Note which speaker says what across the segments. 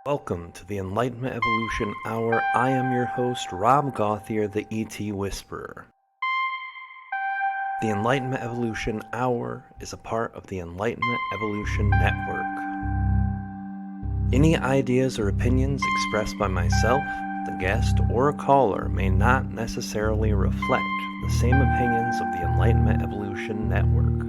Speaker 1: Welcome to the Enlightenment Evolution Hour. I am your host, Rob Gauthier, the ET Whisperer. The Enlightenment Evolution Hour is a part of the Enlightenment Evolution Network. Any ideas or opinions expressed by myself, the guest, or a caller may not necessarily reflect the same opinions of the Enlightenment Evolution Network.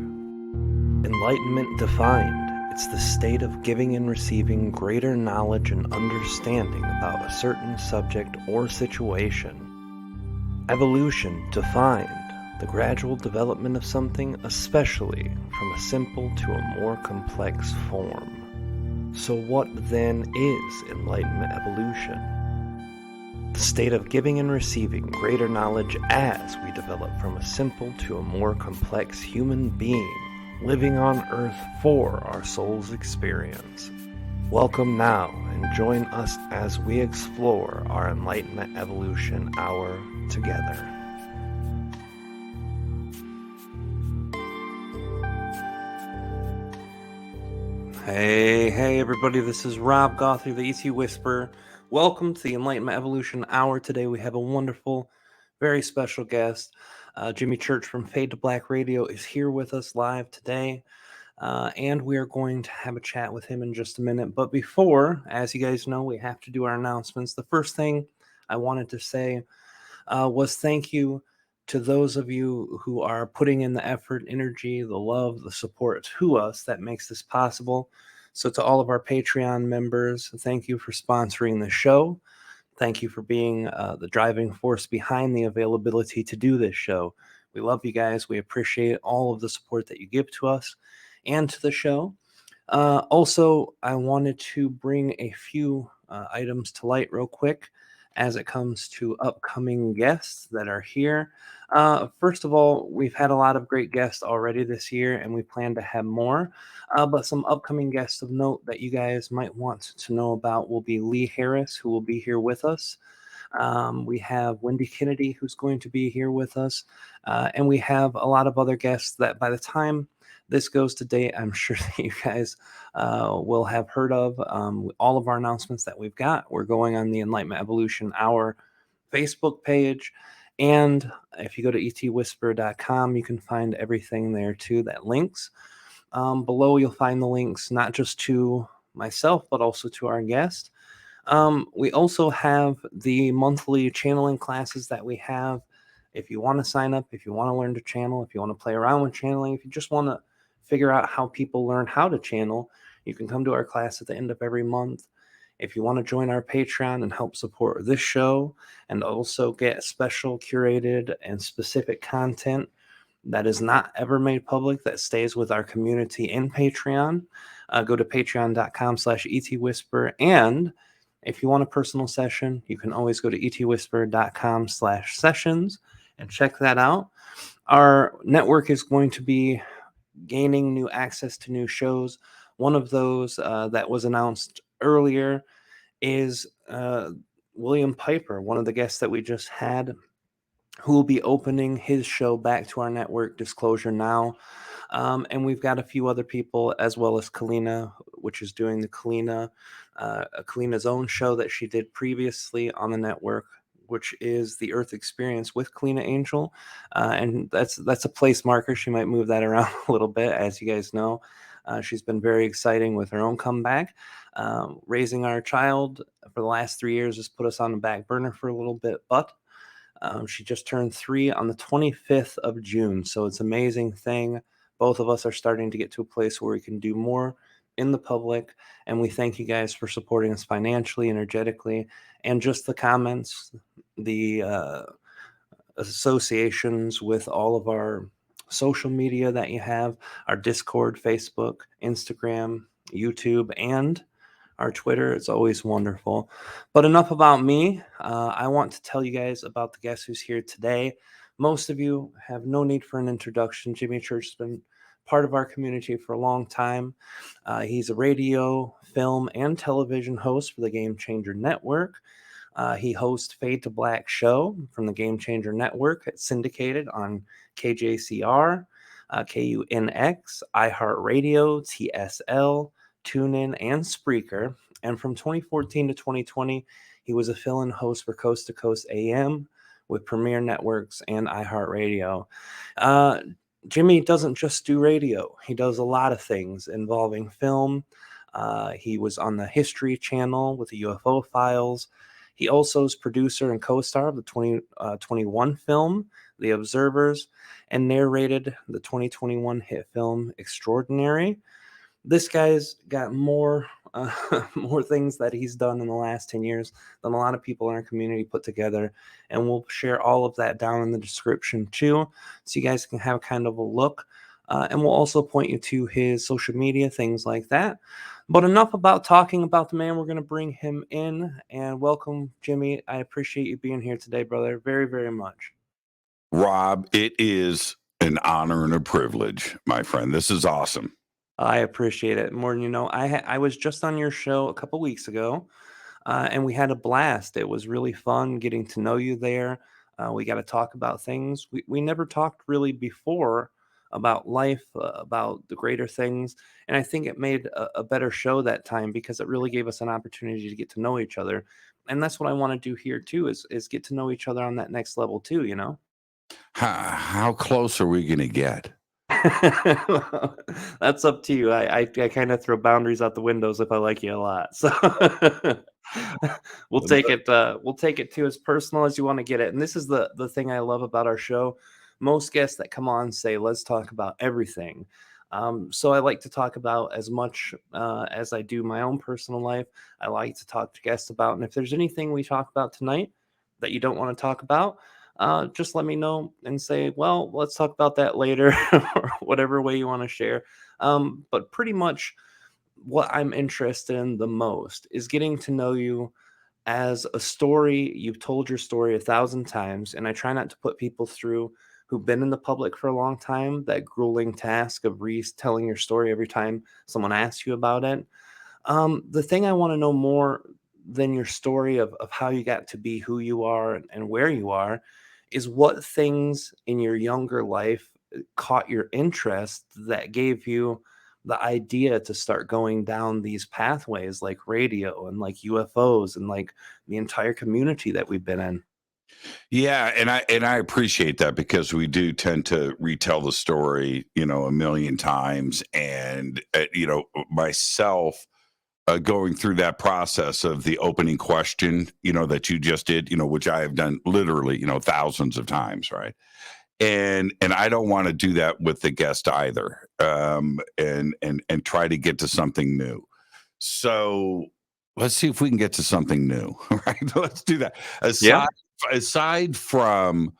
Speaker 1: Enlightenment defined. It's the state of giving and receiving greater knowledge and understanding about a certain subject or situation. Evolution defined. The gradual development of something, especially from a simple to a more complex form. So what then is Enlightenment Evolution? The state of giving and receiving greater knowledge as we develop from a simple to a more complex human being, living on Earth for our soul's experience. Welcome now and join us as we explore our Enlightenment Evolution Hour together. Hey everybody, this is Rob Gauthier, the ET Whisperer. Welcome to the Enlightenment Evolution Hour. Today we have a wonderful, very special guest. Jimmy Church from Fade to Black Radio is here with us live today, and we are going to have a chat with him in just a minute. But before, as you guys know, we have to do our announcements. The first thing I wanted to say was thank you to those of you who are putting in the effort, energy, the love, the support to us that makes this possible. So to all of our Patreon members, thank you for sponsoring the show. Thank you for being the driving force behind the availability to do this show. We love you guys. We appreciate all of the support that you give to us and to the show. Also, I wanted to bring a few items to light real quick as it comes to upcoming guests that are here. First of all, we've had a lot of great guests already this year, and we plan to have more. But some upcoming guests of note that you guys might want to know about will be Lee Harris, who will be here with us. We have Wendy Kennedy, who's going to be here with us. And we have a lot of other guests that by the time this goes to date, I'm sure that you guys will have heard of. All of our announcements that we've got, we're going on the Enlightenment Evolution Hour Facebook page. And if you go to etwhisper.com, you can find everything there too that links. Below, you'll find the links not just to myself, but also to our guest. We also have the monthly channeling classes that we have. If you want to sign up, if you want to learn to channel, if you want to play around with channeling, if you just want to figure out how people learn how to channel, you can come to our class at the end of every month. If you want to join our Patreon and help support this show and also get special curated and specific content that is not ever made public, that stays with our community in Patreon, go to patreon.com/etwhisper. And if you want a personal session, you can always go to etwhisper.com/sessions and check that out. Our network is going to be gaining new access to new shows. One of those that was announced earlier is William Piper, one of the guests that we just had, who will be opening his show back to our network, Disclosure Now. And we've got a few other people, as well as Kalina, which is doing the Kalina's own show that she did previously on the network, which is the Earth Experience with Kalina Angel. And that's a place marker. She might move that around a little bit, as you guys know. She's been very exciting with her own comeback. Raising our child for the last 3 years has put us on the back burner for a little bit, but she just turned 3 on the 25th of June. So it's an amazing thing. Both of us are starting to get to a place where we can do more in the public. And we thank you guys for supporting us financially, energetically, and just the comments, the associations with all of our social media that you have, our Discord, Facebook, Instagram, YouTube, and our Twitter. It's always wonderful. But enough about me. I want to tell you guys about the guest who's here today. Most of you have no need for an introduction. Jimmy Church has been part of our community for a long time. He's a radio, film, and television host for the Game Changer Network. He hosts Fade to Black show from the Game Changer Network. It's syndicated on KJCR, KUNX, iHeartRADIO, TSL, TuneIn and Spreaker. And from 2014 to 2020, he was a fill-in host for Coast to Coast AM with Premier Networks and iHeartRADIO. Jimmy doesn't just do radio. He does a lot of things involving film. He was on the History Channel with the UFO Files. He also is producer and co-star of the 2021 film, The Observers, and narrated the 2021 hit film, Extraordinary. This guy's got more more things that he's done in the last 10 years than a lot of people in our community put together, and we'll share all of that down in the description too, so you guys can have kind of a look, and we'll also point you to his social media, things like that. But enough about talking about the man. We're going to bring him in, and welcome, Jimmy. I appreciate you being here today, brother, very, very much.
Speaker 2: Rob, it is an honor and a privilege, my friend. This is awesome.
Speaker 1: I appreciate it more than you know. I was just on your show a couple weeks ago, and we had a blast. It was really fun getting to know you there. We got to talk about things we never talked really before about life, about the greater things, and I think it made a better show that time because it really gave us an opportunity to get to know each other, and that's what I want to do here too. Is get to know each other on that next level too. You know.
Speaker 2: How close are we going to get?
Speaker 1: That's up to you. I kind of throw boundaries out the windows if I like you a lot. So we'll take it to as personal as you want to get it. And this is the thing I love about our show. Most guests that come on say, let's talk about everything. So I like to talk about as much as I do my own personal life. I like to talk to guests about, and if there's anything we talk about tonight that you don't want to talk about, just let me know and say, well, let's talk about that later, or whatever way you want to share. But pretty much what I'm interested in the most is getting to know you as a story. You've told your story 1,000 times, and I try not to put people through who've been in the public for a long time that grueling task of retelling your story every time someone asks you about it. The thing I want to know more than your story of how you got to be who you are and where you are is what things in your younger life caught your interest that gave you the idea to start going down these pathways like radio and like UFOs and like the entire community that we've been in.
Speaker 2: Yeah, and I appreciate that because we do tend to retell the story, a million times, and myself going through that process of the opening question, that you just did, which I have done literally, thousands of times, right? And I don't want to do that with the guest either, and try to get to something new. So let's see if we can get to something new, right? Let's do that. Aside from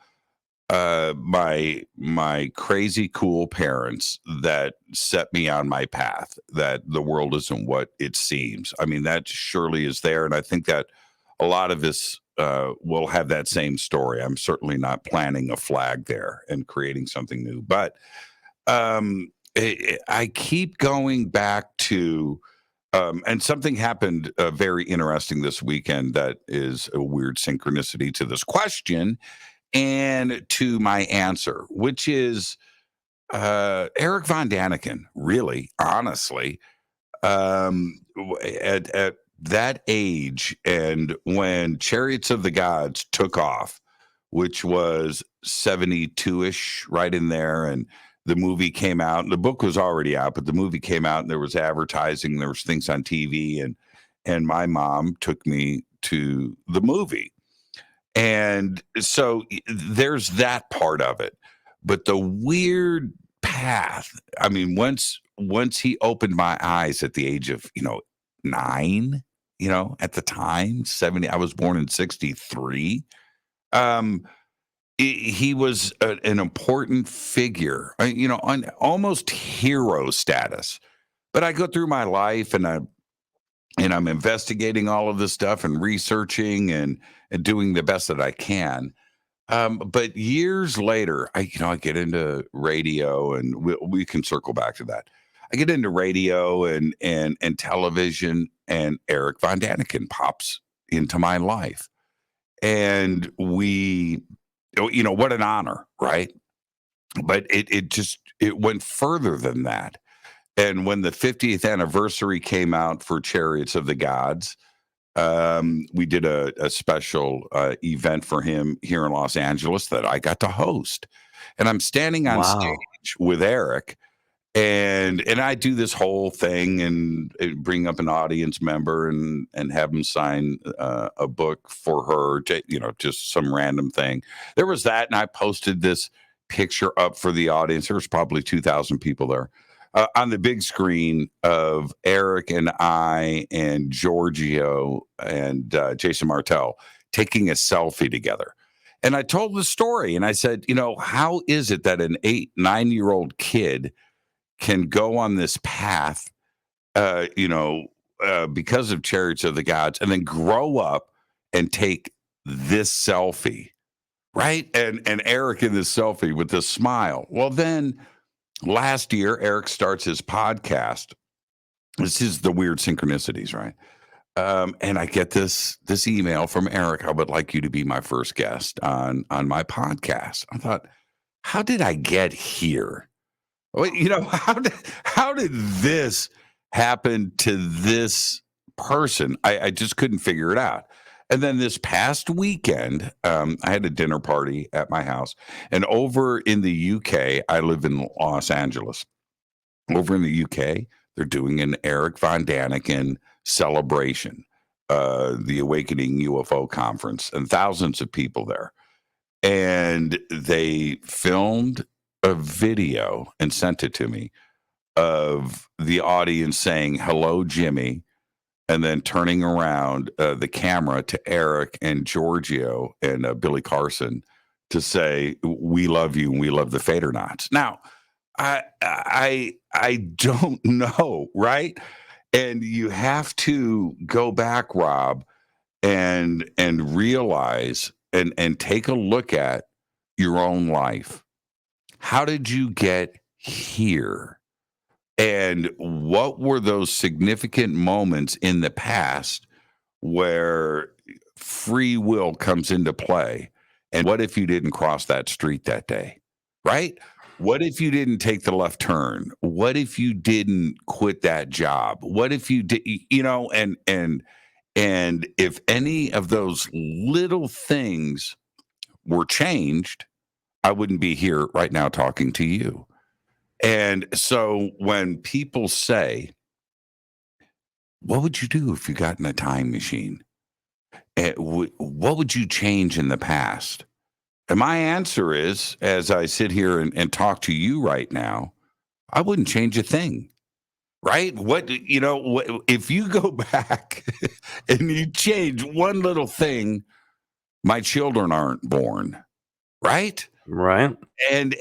Speaker 2: my crazy cool parents that set me on my path, that the world isn't what it seems. I mean, that surely is there, and I think that a lot of us will have that same story. I'm certainly not planting a flag there and creating something new, but I keep going back to. And something happened very interesting this weekend that is a weird synchronicity to this question and to my answer, which is Eric Von Daniken, really, honestly, at that age, and when Chariots of the Gods took off, which was 72-ish, right in there, and the movie came out, and the book was already out, but the movie came out, and there was advertising, there was things on TV, and my mom took me to the movie. And so there's that part of it. But the weird path, I mean, once he opened my eyes at the age of, 9, at the time, 70, I was born in 63. He was an important figure, on almost hero status. But I go through my life and I'm investigating all of this stuff and researching and doing the best that I can. But years later, I get into radio, and we can circle back to that. I get into radio and television, and Eric Von Daniken pops into my life, and what an honor, right? But it went further than that. And when the 50th anniversary came out for Chariots of the Gods, we did a special event for him here in Los Angeles that I got to host. And I'm standing on stage with Eric, and I do this whole thing and bring up an audience member and have them sign a book for her, just some random thing. There was that, and I posted this picture up for the audience. There was probably 2,000 people there on the big screen of Eric and I and Giorgio and Jason Martell taking a selfie together. And I told the story, and I said, how is it that an 8-9-year-old kid can go on this path, because of Chariots of the Gods, and then grow up and take this selfie, right? And Eric in this selfie with this smile. Well, then last year, Eric starts his podcast. This is the weird synchronicities, right? And I get this email from Eric. I would like you to be my first guest on my podcast. I thought, how did I get here? Well, how did this happen to this person? I just couldn't figure it out. And then this past weekend, I had a dinner party at my house. And over in the UK, I live in Los Angeles. Over in the UK, they're doing an Eric Von Daniken celebration, the Awakening UFO conference, and thousands of people there. And they filmed a video and sent it to me of the audience saying, "Hello, Jimmy," and then turning around the camera to Eric and Giorgio and Billy Carson to say, "We love you and we love the Fadernauts." Now, I don't know, right? And you have to go back, Rob, and realize and take a look at your own life. How did you get here? And what were those significant moments in the past where free will comes into play? And what if you didn't cross that street that day, right? What if you didn't take the left turn? What if you didn't quit that job? What if you did, and if any of those little things were changed, I wouldn't be here right now talking to you. And so when people say, what would you do if you got in a time machine? What would you change in the past? And my answer is, as I sit here and talk to you right now, I wouldn't change a thing. Right? If you go back and you change one little thing, my children aren't born. Right?
Speaker 1: Right.
Speaker 2: And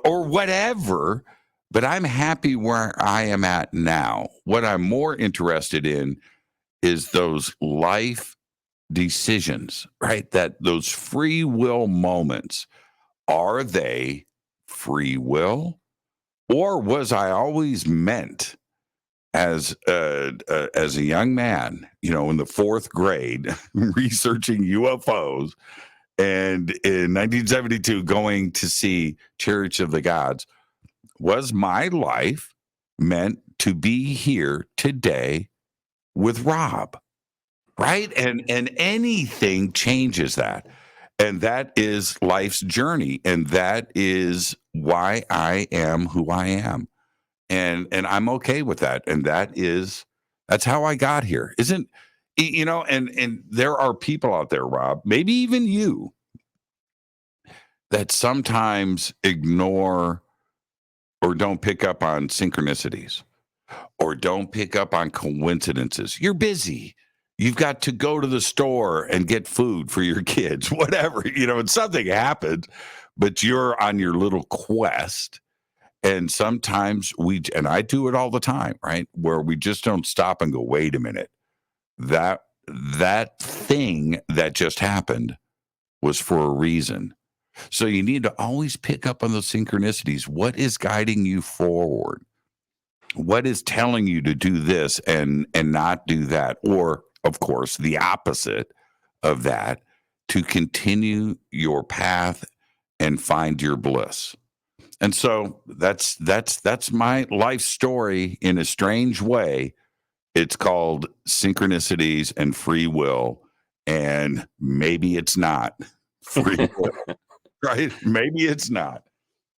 Speaker 2: or whatever, but I'm happy where I am at now. What I'm more interested in is those life decisions, right? That those free will moments, are they free will? Or was I always meant as a young man, in the 4th grade, researching UFOs, and in 1972 going to see Chariots of the Gods, was my life meant to be here today with Rob, right? And anything changes that. And that is life's journey. And that is why I am who I am. And I'm okay with that. And that's how I got here. And there are people out there, Rob, maybe even you, that sometimes ignore or don't pick up on synchronicities or don't pick up on coincidences. You're busy. You've got to go to the store and get food for your kids, whatever, and something happens, but you're on your little quest. And sometimes and I do it all the time, right? Where we just don't stop and go, wait a minute, that thing that just happened was for a reason. So you need to always pick up on those synchronicities. What is guiding you forward? What is telling you to do this and not do that? Or, of course, the opposite of that, to continue your path and find your bliss. And so that's my life story in a strange way. It's called Synchronicities and Free Will, and maybe it's not free will, right? Maybe it's not.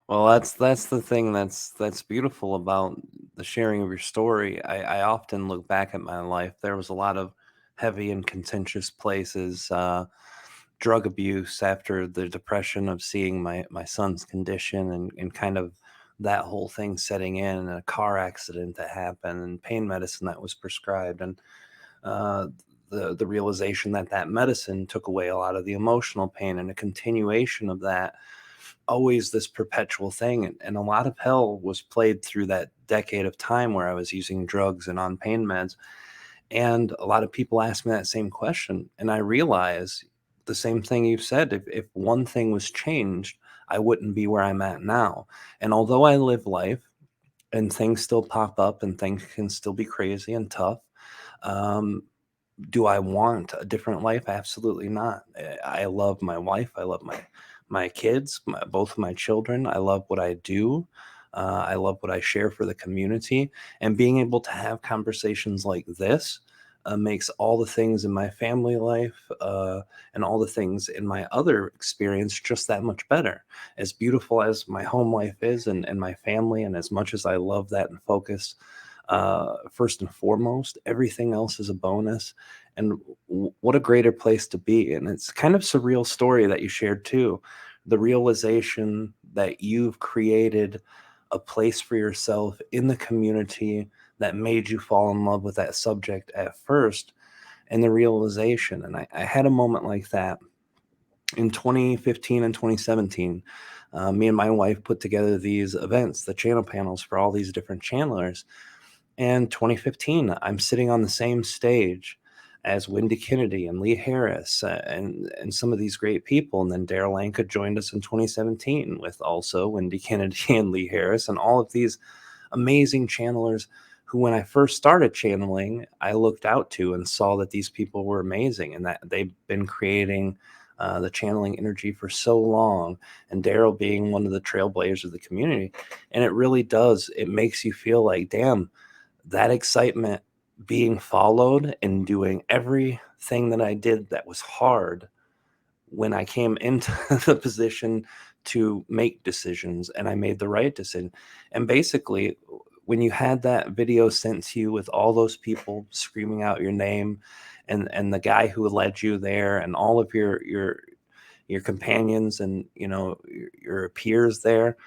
Speaker 1: Well, that's the thing that's beautiful about the sharing of your story. I often look back at my life. There was a lot of heavy and contentious places, drug abuse after the depression of seeing my son's condition, and kind of that whole thing setting in, and a car accident that happened, and pain medicine that was prescribed, and uh, the realization that that medicine took away a lot of the emotional pain, and a continuation of that, always this perpetual thing. And a lot of hell was played through that decade of time where I was using drugs and on pain meds. And a lot of people ask me that same question. And I realize the same thing you've said. If one thing was changed, I wouldn't be where I'm at now. And although I live life and things still pop up and things can still be crazy and tough, um, do I want a different life? Absolutely not. I love my wife. I love my kids, both of my children. I love what I do. I love what I share for the community, and being able to have conversations like this makes all the things in my family life and all the things in my other experience just that much better. As beautiful as my home life is, and my family, and as much as I love that and focus first and foremost, everything else is a bonus. And what a greater place to be. And it's kind of surreal story that you shared too, the realization that you've created a place for yourself in the community that made you fall in love with that subject at first, and the realization. And I had a moment like that in 2015 and 2017. Me and my wife put together these events, the channel panels for all these different channelers. And 2015, I'm sitting on the same stage as Wendy Kennedy and Lee Harris, and some of these great people. And then Daryl Anka joined us in 2017 with also Wendy Kennedy and Lee Harris, and all of these amazing channelers who, when I first started channeling, I looked out to and saw that these people were amazing, and that they've been creating the channeling energy for so long, and Daryl being one of the trailblazers of the community. And it really does, it makes you feel like, damn, that excitement being followed and doing everything that I did that was hard when I came into the position to make decisions, and I made the right decision. And basically, when you had that video sent to you with all those people screaming out your name, and the guy who led you there, and all of your companions, and your peers there,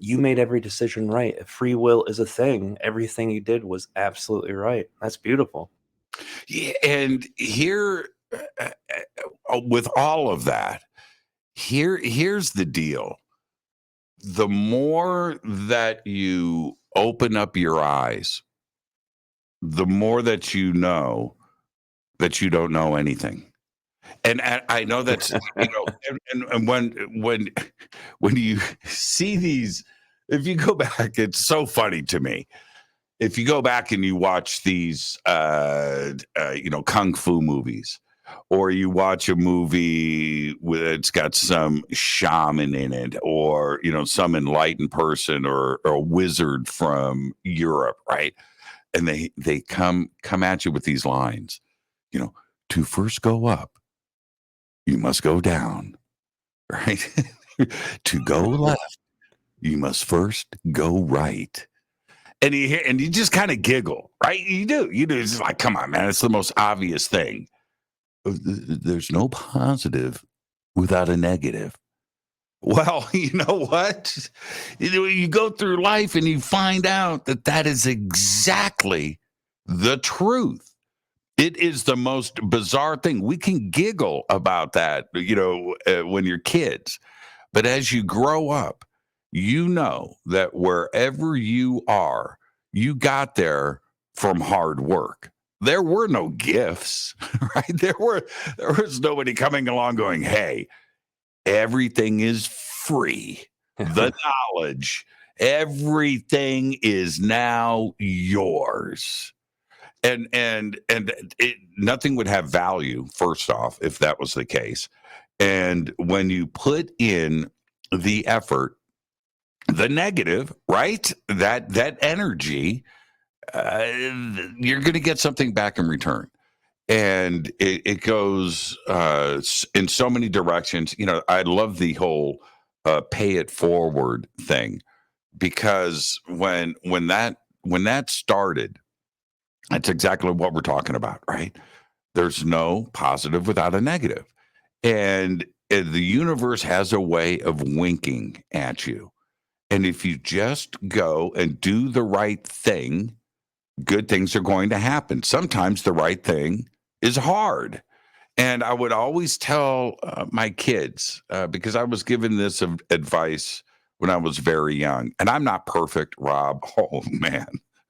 Speaker 1: you made every decision right. If free will is a thing, everything you did was absolutely right. That's beautiful.
Speaker 2: Yeah, and here, with all of that, here's the deal. The more that you open up your eyes, the more that you know that you don't know anything. And I know that's, and when you see these, if you go back, it's so funny to me. If you go back and you watch these, kung fu movies, or you watch a movie with it's got some shaman in it, or some enlightened person, or a wizard from Europe, right? And they come at you with these lines, to first go up, you must go down, right? To go left, you must first go right. And you just kind of giggle, right? You do. It's just like, come on, man. It's the most obvious thing. There's no positive without a negative. Well, you know what? You go through life and you find out that is exactly the truth. It is the most bizarre thing. We can giggle about that, when you're kids. But as you grow up, you know that wherever you are, you got there from hard work. There were no gifts, right? There was nobody coming along going, "Hey, everything is free. The knowledge, everything is now yours." Nothing would have value, first off, if that was the case. And when you put in the effort the negative, right? That energy, you're going to get something back in return. And it goes in so many directions. I love the whole pay it forward thing, because when that started, that's exactly what we're talking about, right? There's no positive without a negative. And the universe has a way of winking at you. And if you just go and do the right thing, good things are going to happen. Sometimes the right thing is hard. And I would always tell my kids, because I was given this advice when I was very young. And I'm not perfect, Rob. Oh, man.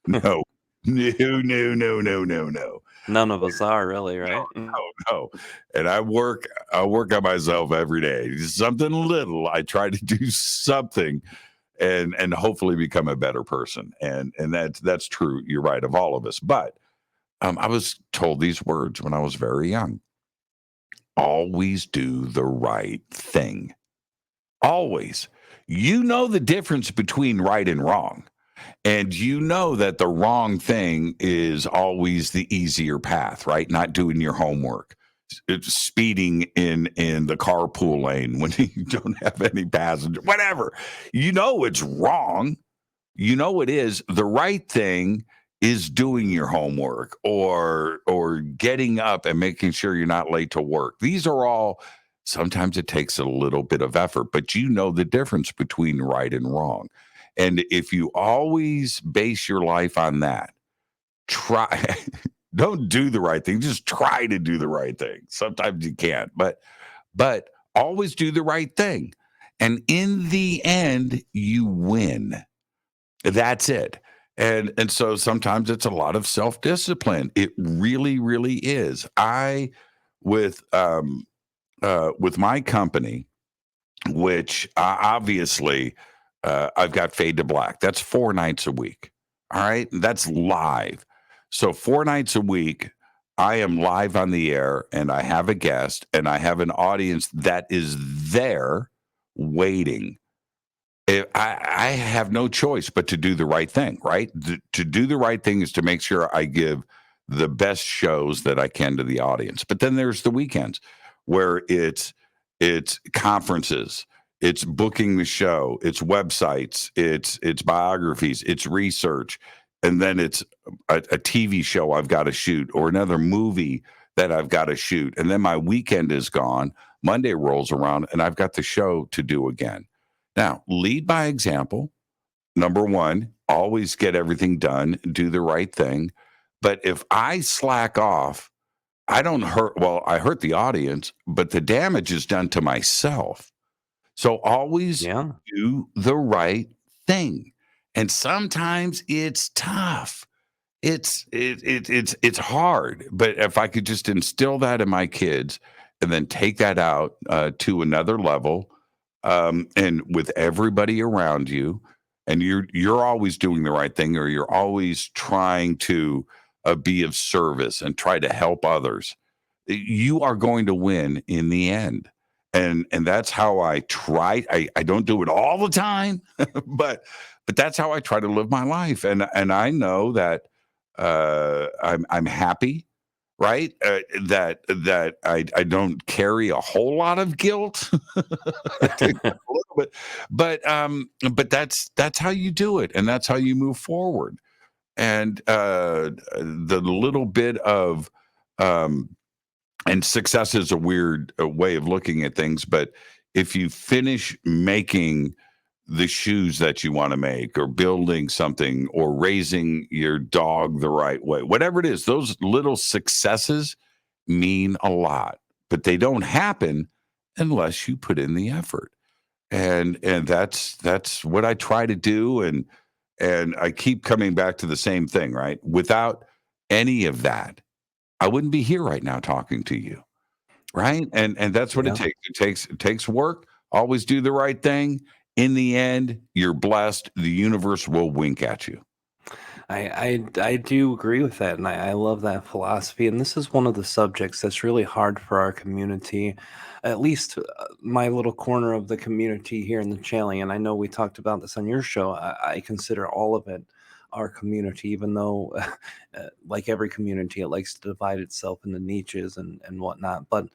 Speaker 2: No, no.
Speaker 1: None of us are really, right?
Speaker 2: No. And I work on myself every day. Something little. I try to do something and hopefully become a better person. And that's true. You're right, of all of us. But I was told these words when I was very young. Always do the right thing. Always. You know the difference between right and wrong. And you know that the wrong thing is always the easier path, right? Not doing your homework. It's speeding in the carpool lane when you don't have any passenger, whatever. You know it's wrong. You know it is. The right thing is doing your homework or getting up and making sure you're not late to work. These are all, sometimes it takes a little bit of effort, but you know the difference between right and wrong. And if you always base your life on that, try, don't do the right thing, just try to do the right thing. Sometimes you can't, but always do the right thing. And in the end, you win. That's it. And so sometimes it's a lot of self-discipline. It really, really is. With my company, which obviously I've got Fade to Black. That's 4 nights a week. All right. That's live. So 4 nights a week, I am live on the air and I have a guest and I have an audience that is there waiting. I have no choice but to do the right thing, right? To do the right thing is to make sure I give the best shows that I can to the audience. But then there's the weekends where it's conferences, it's booking the show, it's websites, it's biographies, it's research, and then it's a TV show I've got to shoot or another movie that I've got to shoot. And then my weekend is gone. Monday rolls around and I've got the show to do again. Now, lead by example. Number one, always get everything done, do the right thing. But if I slack off, I don't hurt, well, I hurt the audience, but the damage is done to myself. So always do the right thing. And sometimes it's tough. It's hard. But if I could just instill that in my kids and then take that out to another level, and with everybody around you, and you're always doing the right thing, or you're always trying to be of service and try to help others, you are going to win in the end. And that's how I try. I don't do it all the time, but that's how I try to live my life. And I know that I'm happy, right? That I don't carry a whole lot of guilt, but that's how you do it, and that's how you move forward. And the little bit of and success is a weird way of looking at things, but if you finish making the shoes that you want to make, or building something, or raising your dog the right way, whatever it is, those little successes mean a lot, but they don't happen unless you put in the effort. And that's what I try to do. And I keep coming back to the same thing, right? Without any of that, I wouldn't be here right now talking to you. Right. And that's what it takes. It takes work. Always do the right thing. In the end, you're blessed. The universe will wink at you.
Speaker 1: I do agree with that, and I love that philosophy. And this is one of the subjects that's really hard for our community, at least my little corner of the community here in the Channel. And I know we talked about this on your show. I consider all of it our community, even though, like every community, it likes to divide itself into niches and whatnot. But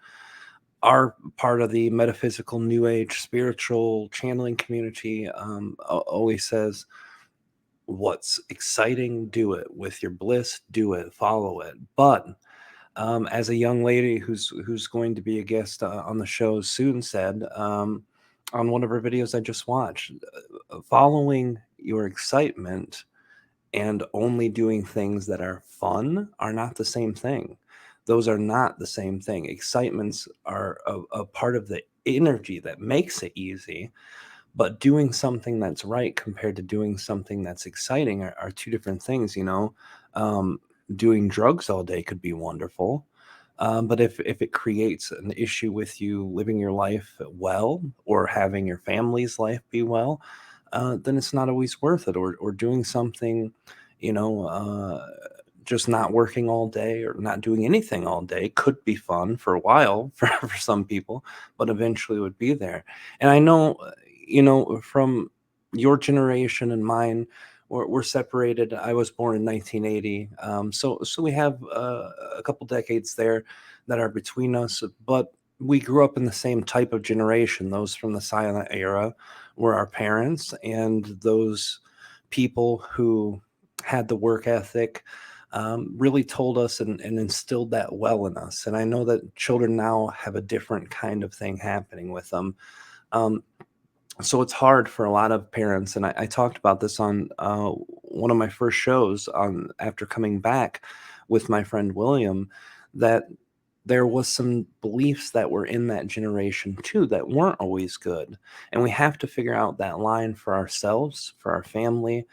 Speaker 1: our part of the metaphysical, new age, spiritual channeling community always says, what's exciting, do it. With your bliss, do it, follow it. But as a young lady who's going to be a guest on the show soon said, on one of her videos I just watched, following your excitement and only doing things that are fun are not the same thing. Those are not the same thing. Excitements are a part of the energy that makes it easy, but doing something that's right compared to doing something that's exciting are two different things, you know. Um, Doing drugs all day could be wonderful, but if it creates an issue with you living your life well or having your family's life be well, then it's not always worth it. Or doing something, you know, just not working all day or not doing anything all day could be fun for a while for some people, but eventually would be there. And I know, you know, from your generation and mine, we're separated. I was born in 1980, so we have a couple decades there that are between us, but we grew up in the same type of generation. Those from the silent era were our parents, and those people who had the work ethic really told us and instilled that well in us. And I know that children now have a different kind of thing happening with them. Um, so it's hard for a lot of parents, and I talked about this on one of my first shows on after coming back with my friend William, that there was some beliefs that were in that generation too that weren't always good, and we have to figure out that line for ourselves, for our family.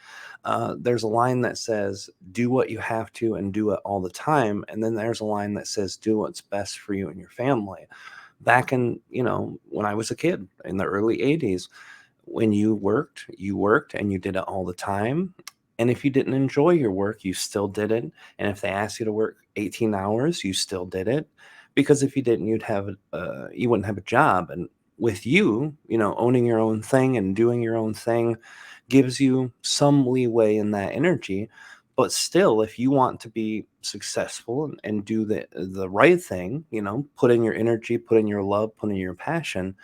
Speaker 1: There's a line that says do what you have to and do it all the time, and then there's a line that says do what's best for you and your family. Back in, you know, when I was a kid in the early 80s, when you worked and you did it all the time. And if you didn't enjoy your work, you still did it. And if they asked you to work 18 hours, you still did it. Because if you didn't, you wouldn't have a job. And with you, you know, owning your own thing and doing your own thing gives you some leeway in that energy. But still, if you want to be successful and do the right thing, you know, put in your energy, put in your love, put in your passion,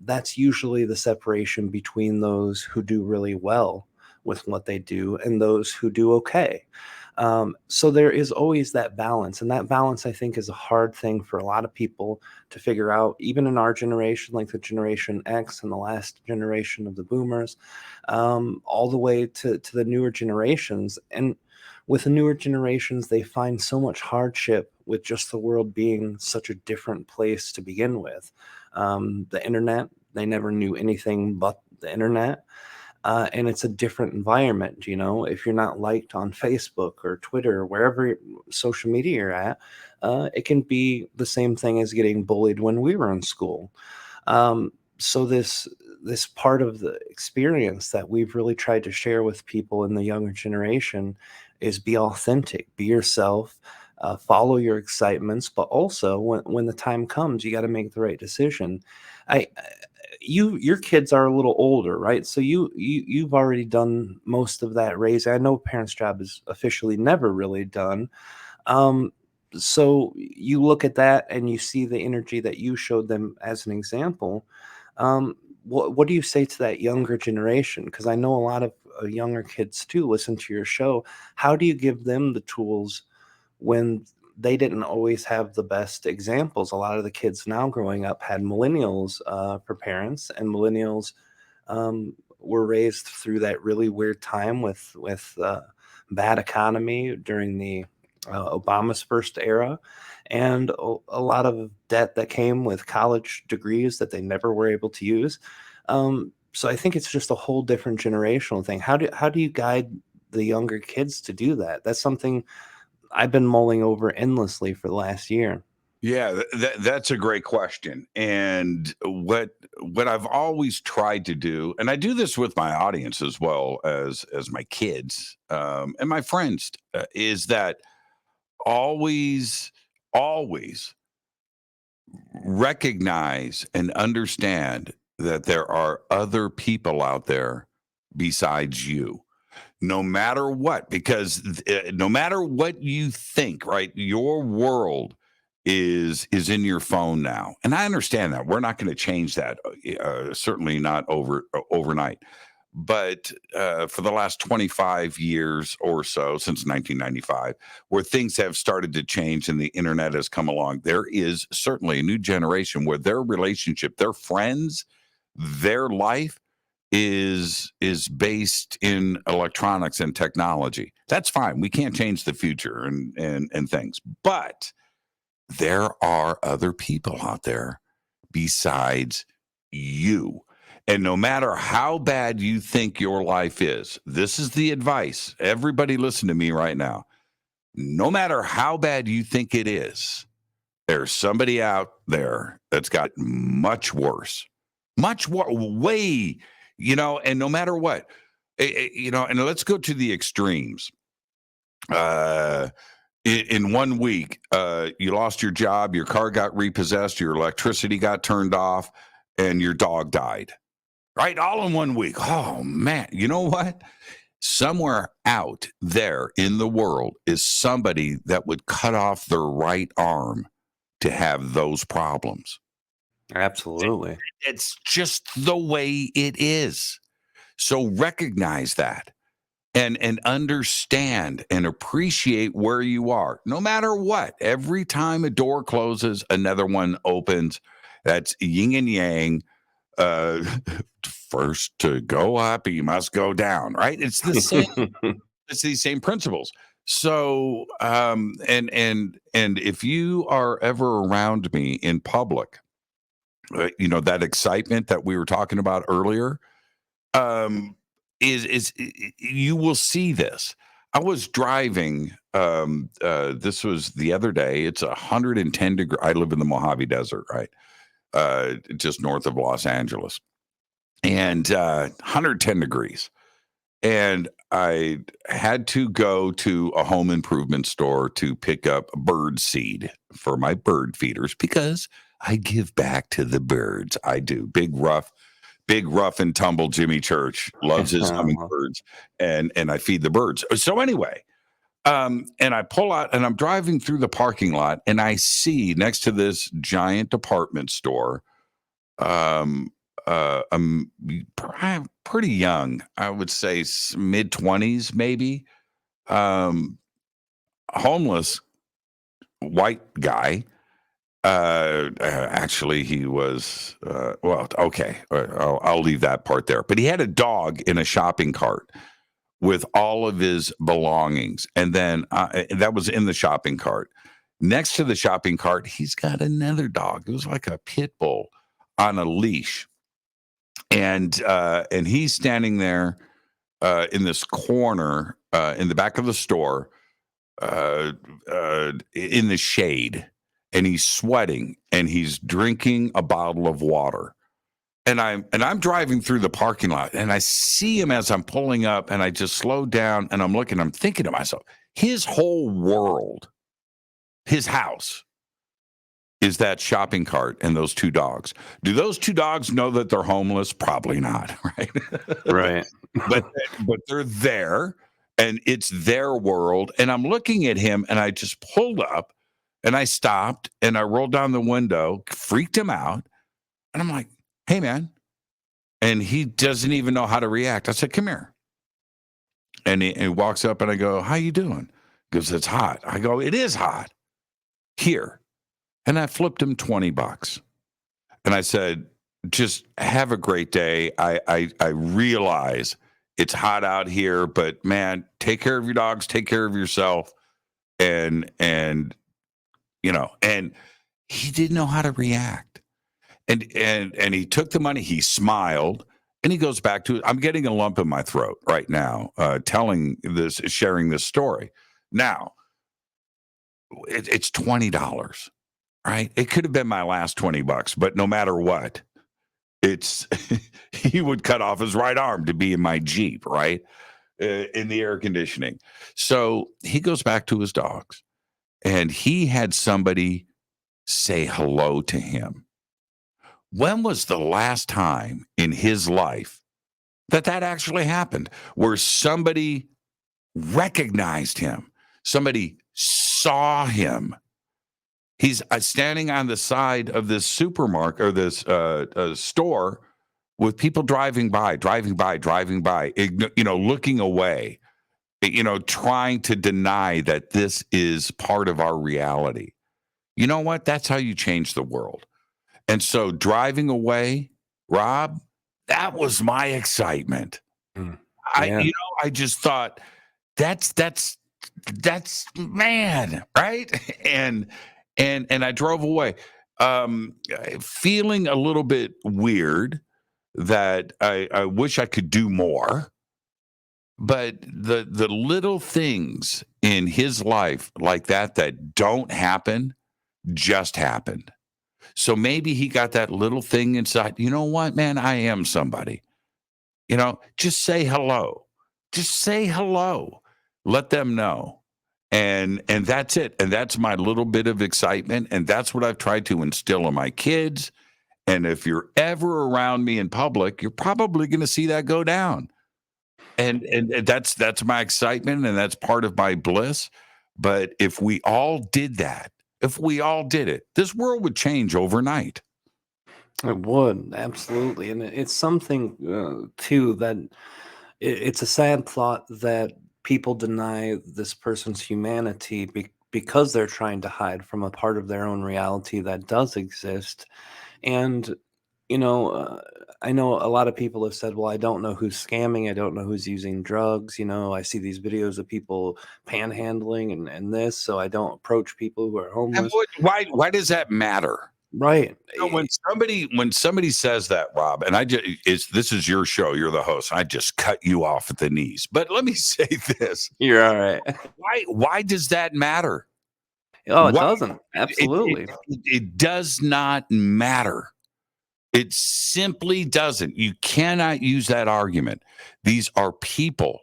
Speaker 1: that's usually the separation between those who do really well with what they do and those who do okay. So there is always that balance, and that balance I think is a hard thing for a lot of people to figure out, even in our generation, like the Generation X and the last generation of the Boomers, all the way to the newer generations. And with the newer generations, they find so much hardship with just the world being such a different place to begin with. The internet, they never knew anything but the internet. And it's a different environment. You know, if you're not liked on Facebook or Twitter or wherever social media you're at, it can be the same thing as getting bullied when we were in school. So this part of the experience that we've really tried to share with people in the younger generation is be authentic, be yourself, follow your excitements, but also when the time comes, you got to make the right decision. I your kids are a little older, right? So you've already done most of that raising. I know parents' job is officially never really done. Um, so you look at that and you see the energy that you showed them as an example. What do you say to that younger generation? Because I know a lot of younger kids too listen to your show. How do you give them the tools when they didn't always have the best examples? A lot of the kids now growing up had millennials for parents, and millennials were raised through that really weird time with bad economy during the Obama's first era, and a lot of debt that came with college degrees that they never were able to use. So I think it's just a whole different generational thing. How do you guide the younger kids to do that? That's something I've been mulling over endlessly for the last year.
Speaker 2: Yeah, that's a great question. And what I've always tried to do, and I do this with my audience as well as my kids and my friends, is that always, always recognize and understand that there are other people out there besides you, no matter what, because no matter what you think, right, your world is in your phone now, and I understand that we're not going to change that, certainly not overnight, but for the last 25 years or so, since 1995, where things have started to change and the internet has come along, there is certainly a new generation where their relationship, their friends, their life is based in electronics and technology. That's fine. We can't change the future and things, but there are other people out there besides you. And no matter how bad you think your life is, this is the advice. Everybody listen to me right now. No matter how bad you think it is, there's somebody out there that's got much worse, way, and no matter what, and let's go to the extremes. In 1 week, you lost your job, your car got repossessed, your electricity got turned off, and your dog died. Right? All in 1 week. Oh, man. You know what? Somewhere out there in the world is somebody that would cut off their right arm to have those problems.
Speaker 1: Absolutely.
Speaker 2: It's just the way it is. So recognize that and understand and appreciate where you are, no matter what. Every time a door closes, another one opens. That's yin and yang. First to go up, you must go down, right? It's the same. It's these same principles. So, and if you are ever around me in public, that excitement that we were talking about earlier, is you will see this. I was driving. This was the other day. It's 110 degrees. I live in the Mojave Desert, right? Just north of Los Angeles, and 110 degrees. And I had to go to a home improvement store to pick up bird seed for my bird feeders because I give back to the birds. I do. Big rough and tumble Jimmy Church loves his hummingbirds, and I feed the birds. So anyway, and I pull out and I'm driving through the parking lot and I see next to this giant department store, I'm pretty young, I would say mid-20s maybe, homeless white guy. Actually, he was, well, okay, I'll leave that part there. But he had a dog in a shopping cart with all of his belongings. And then that was in the shopping cart. Next to the shopping cart, he's got another dog. It was like a pit bull on a leash. And he's standing there in this corner in the back of the store in the shade, and he's sweating and he's drinking a bottle of water. And I'm driving through the parking lot and I see him as I'm pulling up, and I just slow down and I'm thinking to myself, his whole world, his house is that shopping cart and those two dogs. Do those two dogs know that they're homeless? Probably not, right?
Speaker 1: Right.
Speaker 2: but they're there and it's their world. And I'm looking at him and I just pulled up and I stopped and I rolled down the window, freaked him out. And I'm like, hey, man. And he doesn't even know how to react. I said, come here. And he walks up and I go, how you doing? He goes, it's hot. I go, it is hot. Here. And I flipped him $20. And I said, just have a great day. I realize it's hot out here, but man, take care of your dogs, take care of yourself. And he didn't know how to react. And he took the money, he smiled, and he goes back to it. I'm getting a lump in my throat right now, sharing this story. Now, it's $20. right? It could have been my last $20, but no matter what, it's he would cut off his right arm to be in my Jeep, right? In the air conditioning. So he goes back to his dogs, and he had somebody say hello to him. When was the last time in his life that actually happened, where somebody recognized him, somebody saw him? He's standing on the side of this supermarket or this store with people driving by, looking away, trying to deny that this is part of our reality. You know what? That's how you change the world. And so driving away, Rob, that was my excitement.
Speaker 1: Mm.
Speaker 2: Yeah. I just thought that's man, right? And I drove away, feeling a little bit weird that I wish I could do more. But the little things in his life like that don't happen just happened. So maybe he got that little thing inside. You know what, man? I am somebody. Just say hello. Just say hello. Let them know. And that's it. And that's my little bit of excitement. And that's what I've tried to instill in my kids. And if you're ever around me in public, you're probably going to see that go down. And that's my excitement, and that's part of my bliss. But if we all did that, if we all did it, this world would change overnight.
Speaker 1: It would, absolutely. And it's something, too, that it's a sad thought that people deny this person's humanity because they're trying to hide from a part of their own reality that does exist. And, I know a lot of people have said, well, I don't know who's scamming. I don't know who's using drugs. I see these videos of people panhandling and this, so I don't approach people who are
Speaker 2: And
Speaker 1: homeless.
Speaker 2: why does that matter?
Speaker 1: Right.
Speaker 2: When somebody says that, Rob, and this is your show, you're the host. I just cut you off at the knees. But let me say this:
Speaker 1: You're all right.
Speaker 2: why does that matter?
Speaker 1: Oh, it
Speaker 2: Why?
Speaker 1: doesn't. Absolutely.
Speaker 2: It does not matter. It simply doesn't. You cannot use that argument. These are people.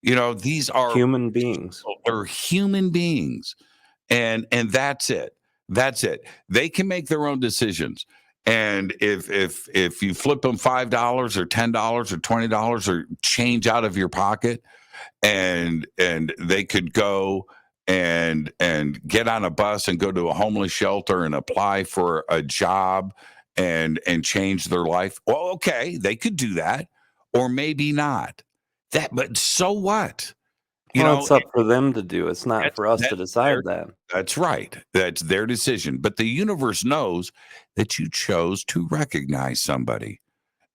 Speaker 2: These are
Speaker 1: Human beings.
Speaker 2: They're human beings. And that's it. That's it. They can make their own decisions. And if you flip them $5 or $10 or $20 or change out of your pocket, and they could go and get on a bus and go to a homeless shelter and apply for a job and change their life. Well, okay, they could do that, or maybe not. But so what?
Speaker 1: It's up for them to do. It's not for us to decide that.
Speaker 2: That's right. That's their decision. But the universe knows that you chose to recognize somebody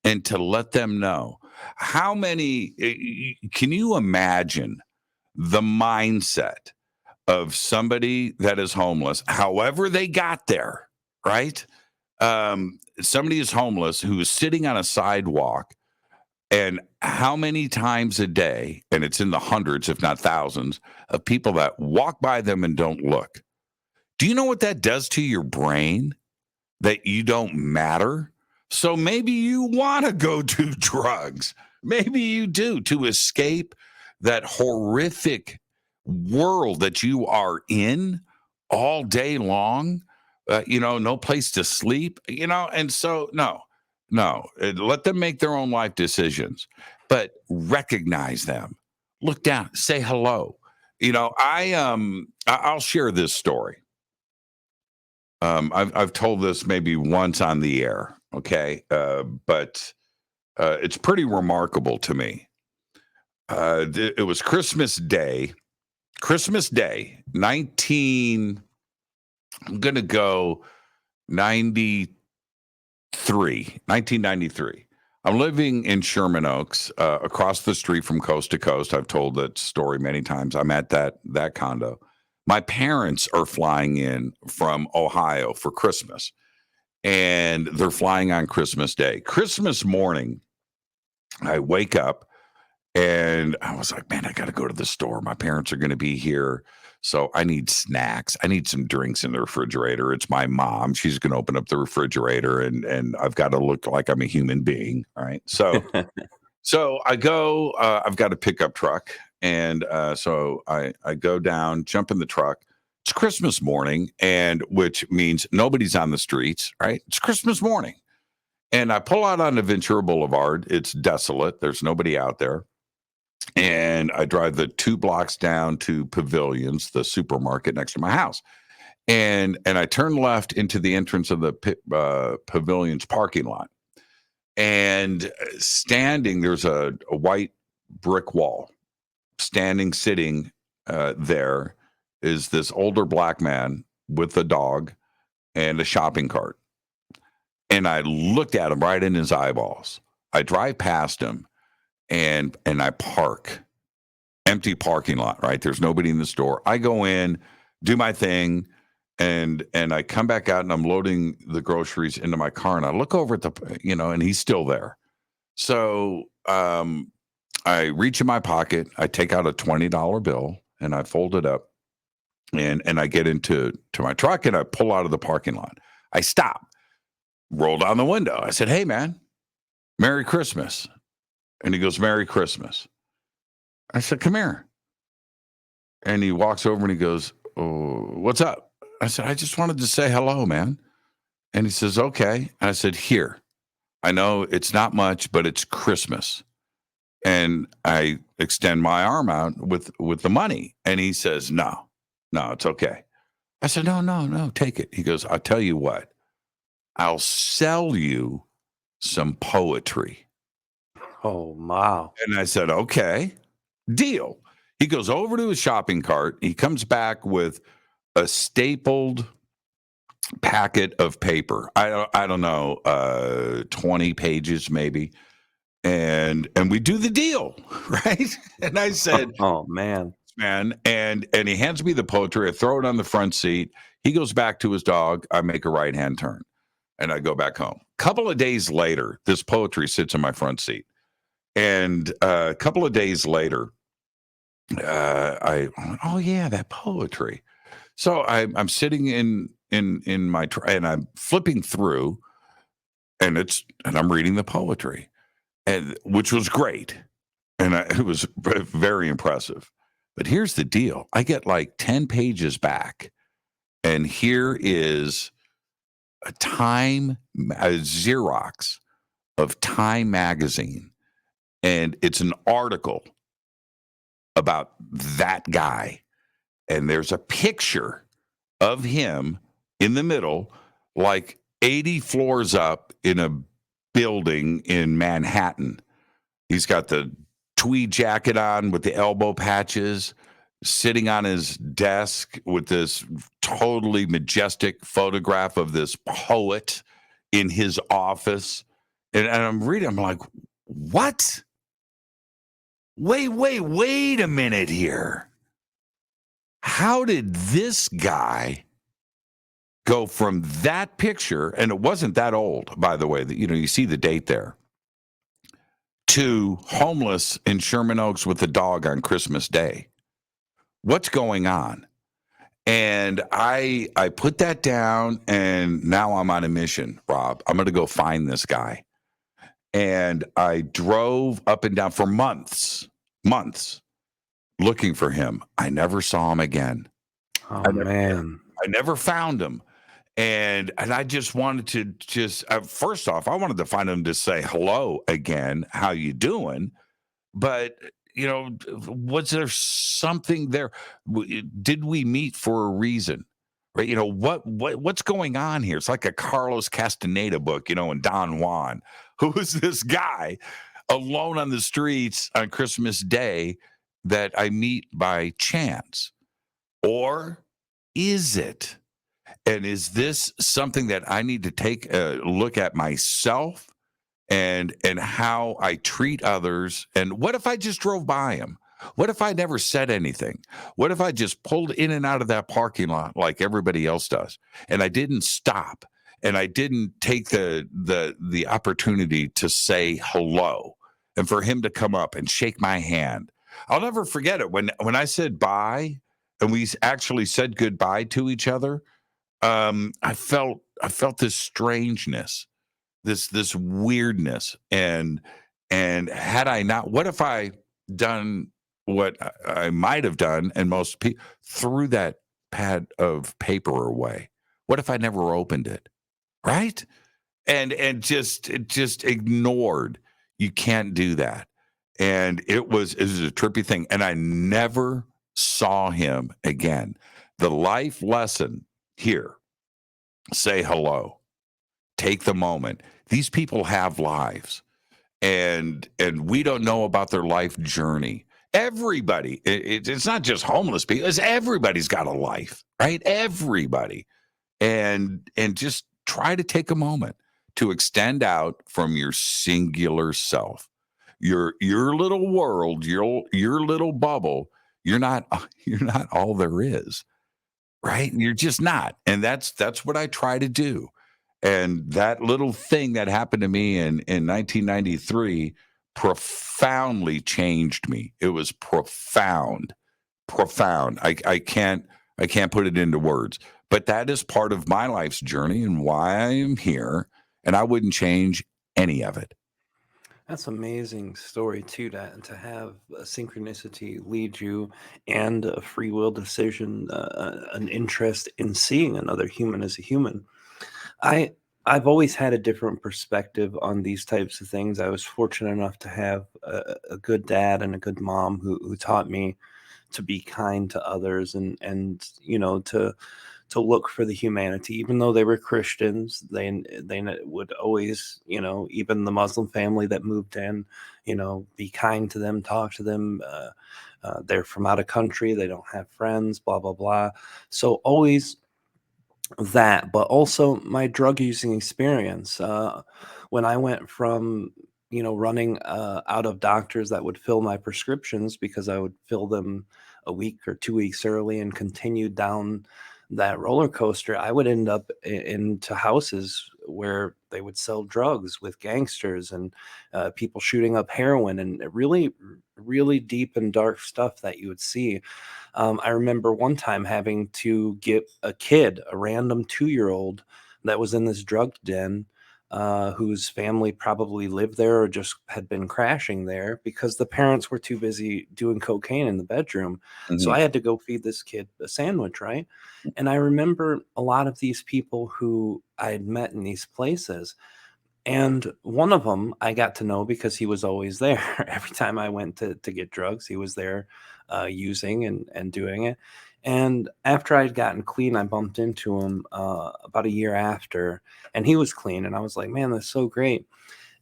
Speaker 2: and to let them know. How many can you imagine the mindset of somebody that is homeless, however they got there, right? Somebody is homeless who is sitting on a sidewalk, and how many times a day, and it's in the hundreds, if not thousands, of people that walk by them and don't look. Do you know what that does to your brain? That you don't matter? So maybe you want to go do drugs. Maybe you do, to escape that horrific world that you are in all day long. No place to sleep, and so no, let them make their own life decisions, but recognize them, look down, say hello. I'll share this story. I've told this maybe once on the air, okay, but it's pretty remarkable to me. It was Christmas Day, 1993. I'm living in Sherman Oaks, across the street from Coast to Coast. I've told that story many times. I'm at that condo. My parents are flying in from Ohio for Christmas, and they're flying on Christmas Day. Christmas morning, I wake up And I was like, man, I got to go to the store. My parents are going to be here. So I need snacks. I need some drinks in the refrigerator. It's my mom. She's going to open up the refrigerator and I've got to look like I'm a human being. All right. So I go, I've got a pickup truck. And so I go down, jump in the truck. It's Christmas morning, and which means nobody's on the streets, right? It's Christmas morning. And I pull out on Ventura Boulevard. It's desolate. There's nobody out there. And I drive the 2 blocks down to Pavilions, the supermarket next to my house. And I turn left into the entrance of the Pavilions parking lot. And standing, there's a white brick wall. Sitting there is this older black man with a dog and a shopping cart. And I looked at him right in his eyeballs. I drive past him and I park. Empty parking lot, right? There's nobody in the store. I go in, do my thing, and I come back out and I'm loading the groceries into my car and I look over at the, and he's still there. So I reach in my pocket, I take out a $20 bill and I fold it up and I get into my truck and I pull out of the parking lot. I stop, roll down the window. I said, hey man, Merry Christmas. And he goes, Merry Christmas. I said, come here. And he walks over and he goes, oh, what's up? I said, I just wanted to say hello, man. And he says, okay. And I said, here, I know it's not much, but it's Christmas. And I extend my arm out with the money. And he says, no, it's okay. I said, no, take it. He goes, I'll tell you what, I'll sell you some poetry.
Speaker 1: Oh, wow.
Speaker 2: And I said, okay. Deal. He goes over to his shopping cart. He comes back with a stapled packet of paper. I don't know, 20 pages maybe. And we do the deal, right? And I said,
Speaker 1: oh man.
Speaker 2: And he hands me the poetry. I throw it on the front seat. He goes back to his dog. I make a right-hand turn and I go back home. A couple of days later, this poetry sits in my front seat. And a couple of days later, oh yeah, that poetry. So I'm sitting in my and I'm flipping through, and I'm reading the poetry, and which was great, and it was very impressive. But here's the deal: I get like 10 pages back, and here is a Xerox of Time magazine. And it's an article about that guy. And there's a picture of him in the middle, like 80 floors up in a building in Manhattan. He's got the tweed jacket on with the elbow patches, sitting on his desk with this totally majestic photograph of this poet in his office. And I'm reading, I'm like, what? Wait a minute here. How did this guy go from that picture, and it wasn't that old, by the way, that you see the date there, to homeless in Sherman Oaks with a dog on Christmas Day? What's going on? And I put that down, and now I'm on a mission, Rob. I'm going to go find this guy. And I drove up and down for months, looking for him. I never saw him again.
Speaker 1: Oh, man.
Speaker 2: I never found him. And I just wanted to first off, I wanted to find him to say hello again. How you doing? But, was there something there? Did we meet for a reason? Right? What's going on here? It's like a Carlos Castaneda book, and Don Juan. Who is this guy alone on the streets on Christmas Day that I meet by chance? Or is it? And is this something that I need to take a look at myself and how I treat others? And what if I just drove by him? What if I never said anything? What if I just pulled in and out of that parking lot like everybody else does, and I didn't stop, and I didn't take the opportunity to say hello and for him to come up and shake my hand. I'll never forget it. When I said bye and we actually said goodbye to each other, I felt this strangeness, this weirdness, and had I not, what if I done what I might have done, and most people threw that pad of paper away? What if I never opened it, right? And just ignored. You can't do that. And it was a trippy thing, and I never saw him again. The life lesson here: say hello, take the moment. These people have lives, and we don't know about their life journey. Everybody, it's not just homeless people, it's everybody's got a life, right? Everybody. And just try to take a moment to extend out from your singular self, your little world, your little bubble. You're not all there is, right? You're just not. And that's what I try to do. And that little thing that happened to me in 1993 profoundly changed me. It was profound. I can't put it into words, but that is part of my life's journey and why I am here, and I wouldn't change any of it.
Speaker 1: That's amazing story too. To have a synchronicity lead you and a free will decision, an interest in seeing another human as a human. I I've always had a different perspective on these types of things. I was fortunate enough to have a good dad and a good mom who taught me to be kind to others, and to look for the humanity. Even though they were Christians, would always, even the Muslim family that moved in, be kind to them, talk to them. They're from out of country, they don't have friends, blah blah blah. So always that, but also my drug using experience. When I went from, running out of doctors that would fill my prescriptions because I would fill them a week or 2 weeks early and continue down that roller coaster, I would end up into houses where they would sell drugs with gangsters and people shooting up heroin and really, really deep and dark stuff that you would see. I remember one time having to get a kid, a random 2-year-old that was in this drug den, whose family probably lived there or just had been crashing there because the parents were too busy doing cocaine in the bedroom. So
Speaker 2: Mhm.
Speaker 1: I had to go feed this kid a sandwich, right? And I remember a lot of these people who I had met in these places. And one of them I got to know because he was always there. Every time I went to get drugs, he was there using and doing it. And after I'd gotten clean, I bumped into him about a year after, and he was clean. And I was like, man, that's so great.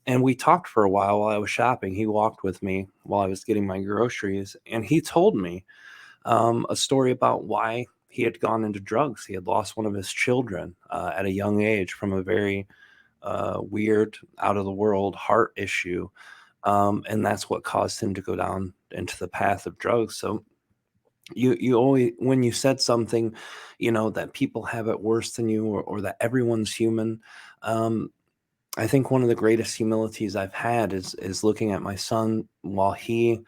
Speaker 1: And we talked for a while I was shopping. He walked with me while I was getting my groceries. And he told me a story about why he had gone into drugs. He had lost one of his children at a young age from a very weird, out of the world heart issue. And that's what caused him to go down into the path of drugs. So you always, when you said something, that people have it worse than you, or that everyone's human. Um, I think one of the greatest humilities I've had is looking at my son while he,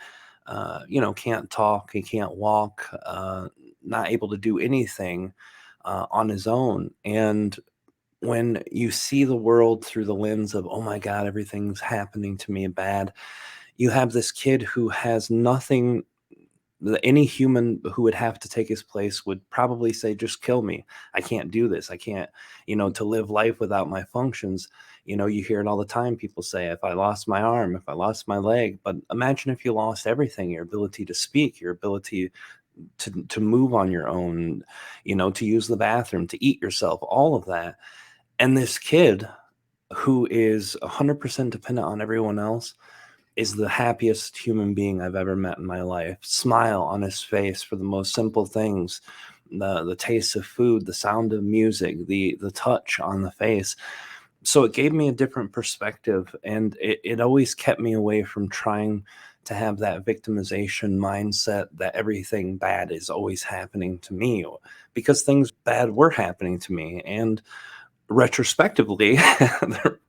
Speaker 1: can't talk, he can't walk, not able to do anything on his own, and when you see the world through the lens of, oh my God, everything's happening to me bad, you have this kid who has nothing. Any human who would have to take his place would probably say, just kill me. I can't do this. I can't, to live life without my functions. You hear it all the time. People say, if I lost my arm, if I lost my leg, but imagine if you lost everything, your ability to speak, your ability to move on your own, to use the bathroom, to eat yourself, all of that. And this kid who is 100% dependent on everyone else is the happiest human being I've ever met in my life. Smile on his face for the most simple things, the taste of food, the sound of music, the touch on the face. So it gave me a different perspective, and it always kept me away from trying to have that victimization mindset that everything bad is always happening to me, because things bad were happening to me. And retrospectively,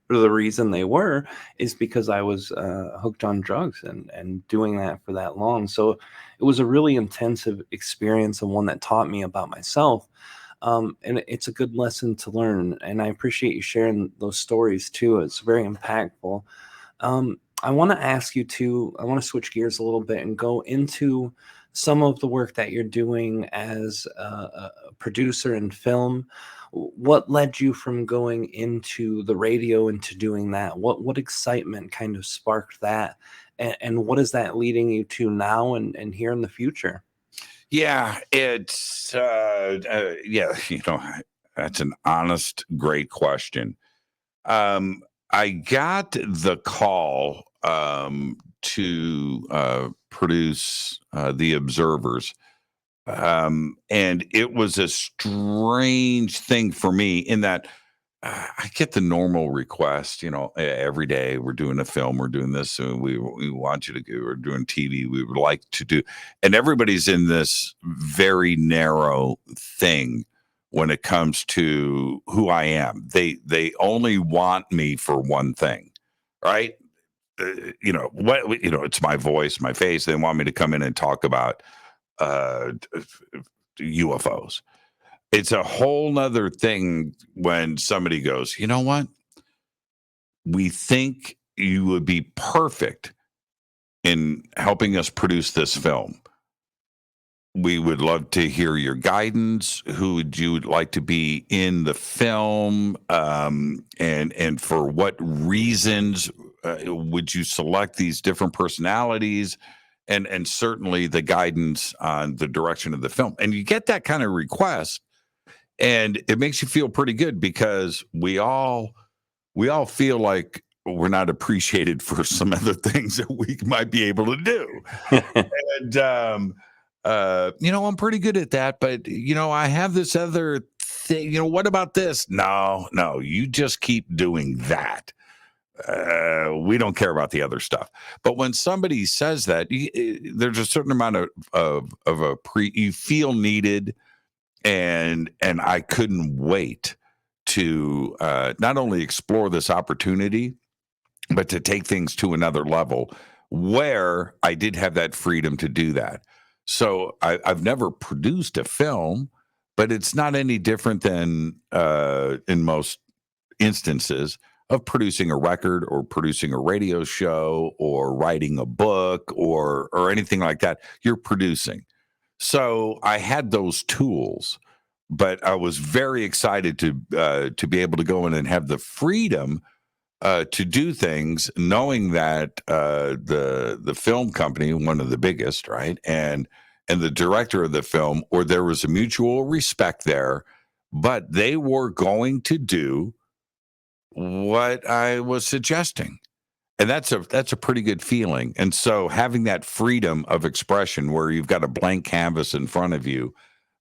Speaker 1: the reason they were is because I was hooked on drugs and doing that for that long. So it was a really intensive experience and one that taught me about myself. And it's a good lesson to learn. And I appreciate you sharing those stories too. It's very impactful. I want to ask you to, I want to switch gears a little bit and go into some of the work that you're doing as a producer in film. What led you from going into the radio into doing that? What excitement kind of sparked that? And what is that leading you to now and here in the future?
Speaker 2: Yeah, it's yeah, that's an honest, great question. I got the call to produce The Observers. And it was a strange thing for me in that I get the normal request, every day we're doing a film, we're doing this, and we want you to do, we're doing TV, we would like to do, and everybody's in this very narrow thing when it comes to who I am. They only want me for one thing, right? It's my voice, my face. They want me to come in and talk about uh, UFOs. It's a whole nother thing when somebody goes, you know what? We think you would be perfect in helping us produce this film. We would love to hear your guidance. Who would you like to be in the film? And for what reasons would you select these different personalities? And certainly the guidance on the direction of the film. And you get that kind of request, and it makes you feel pretty good because we all feel like we're not appreciated for some of the things that we might be able to do. And I'm pretty good at that, but I have this other thing. What about this? No, you just keep doing that. We don't care about the other stuff. But when somebody says that, there's a certain amount of you feel needed, and I couldn't wait to not only explore this opportunity, but to take things to another level where I did have that freedom to do that. So I've never produced a film, but it's not any different than in most instances of producing a record or producing a radio show or writing a book or anything like that. You're producing. So I had those tools, but I was very excited to be able to go in and have the freedom to do things, knowing that the film company, one of the biggest, right, and the director of the film, or there was a mutual respect there, but they were going to do what I was suggesting. And that's a pretty good feeling. And so having that freedom of expression where you've got a blank canvas in front of you,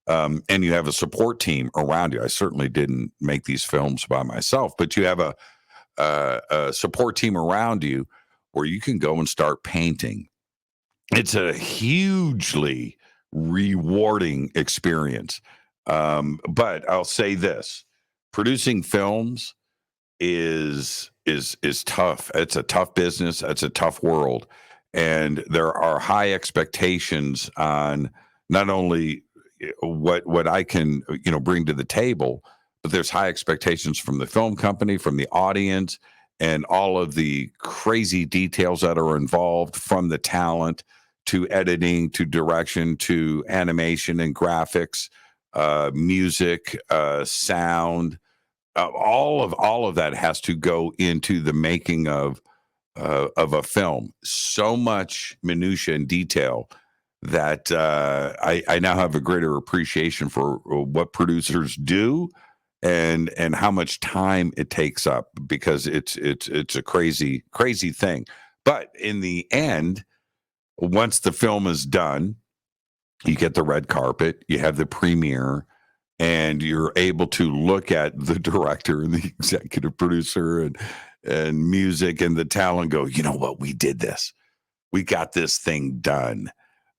Speaker 2: and you have a support team around you. I certainly didn't make these films by myself, but you have a support team around you where you can go and start painting. It's a hugely rewarding experience. But I'll say this: producing films is tough. It's a tough business. It's a tough world, and there are high expectations on not only what I can bring to the table, but there's high expectations from the film company, from the audience, and all of the crazy details that are involved, from the talent to editing to direction to animation and graphics, music, sound. All of that has to go into the making of a film. So much minutia and detail that I now have a greater appreciation for what producers do and how much time it takes up, because it's a crazy thing. But in the end, once the film is done, you get the red carpet, you have the premiere, and you're able to look at the director and the executive producer and music and the talent, go, you know what, we did this. We got this thing done.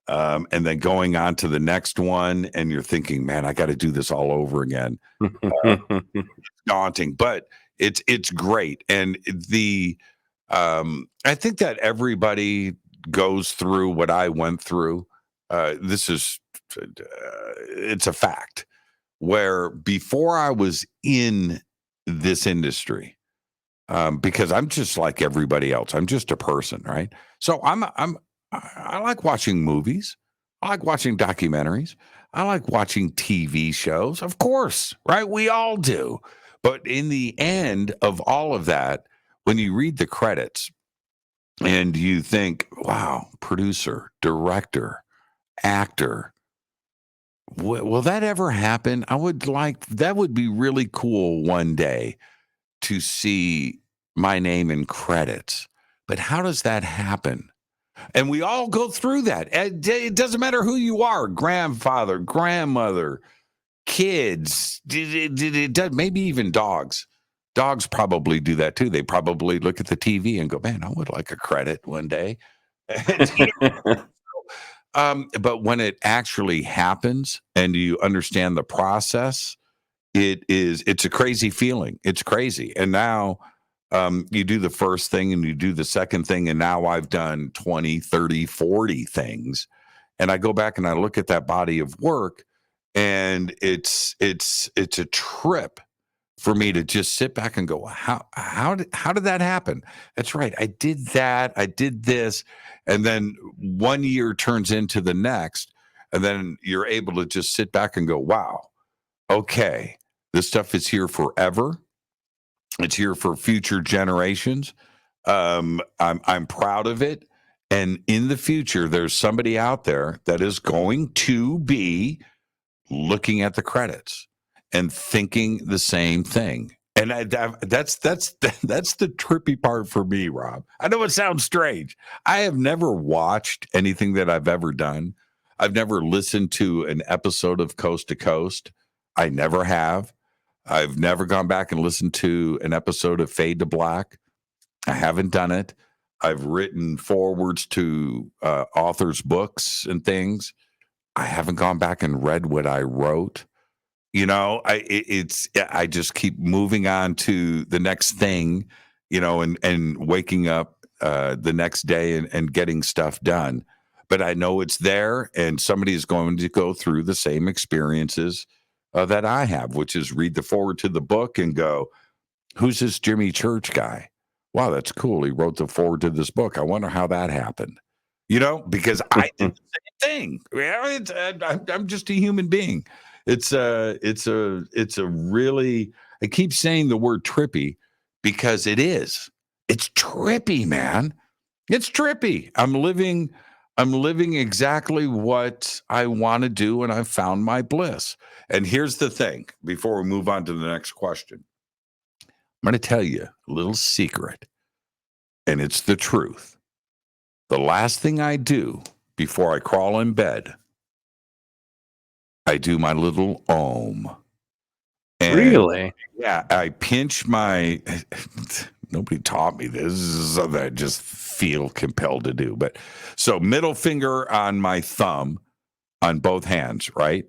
Speaker 2: and then going on to the next one, and you're thinking, man, I got to do this all over again. Daunting, but it's great. And I think that everybody goes through what I went through. This is it's a fact, where before I was in this industry, because I'm just like everybody else. I'm just a person, right? So I like watching movies. I like watching documentaries. I like watching TV shows, of course, right? We all do. But in the end of all of that, when you read the credits and you think, wow, producer, director, actor, will that ever happen? That would be really cool one day to see my name in credits. But how does that happen? And we all go through that. It doesn't matter who you are, grandfather, grandmother, kids, maybe even dogs. Dogs probably do that too. They probably look at the TV and go, man, I would like a credit one day. But when it actually happens and you understand the process, it's a crazy feeling. It's crazy. And now you do the first thing and you do the second thing. And now I've done 20, 30, 40 things. And I go back and I look at that body of work, and it's a trip for me to just sit back and go, how did that happen? That's right. I did that. I did this. And then one year turns into the next. And then you're able to just sit back and go, wow, okay, this stuff is here forever. It's here for future generations. I'm proud of it. And in the future, there's somebody out there that is going to be looking at the credits and thinking the same thing. And that's the trippy part for me, Rob. I know it sounds strange. I have never watched anything that I've ever done. I've never listened to an episode of Coast to Coast. I never have. I've never gone back and listened to an episode of Fade to Black. I haven't done it. I've written forwards to authors' books and things. I haven't gone back and read what I wrote. I just keep moving on to the next thing, and waking up the next day and getting stuff done. But I know it's there, and somebody is going to go through the same experiences that I have, which is read the forward to the book and go, who's this Jimmy Church guy? Wow, that's cool. He wrote the forward to this book. I wonder how that happened. Because I did the same thing. I'm just a human being. It's a really, I keep saying the word trippy because it is. It's trippy, man. It's trippy. I'm living exactly what I want to do, and I've found my bliss. And here's the thing, before we move on to the next question, I'm going to tell you a little secret, and it's the truth. The last thing I do before I crawl in bed, I do my little Om. And
Speaker 1: really?
Speaker 2: Yeah, I pinch my, nobody taught me this. This is something I just feel compelled to do. But so middle finger on my thumb on both hands, right?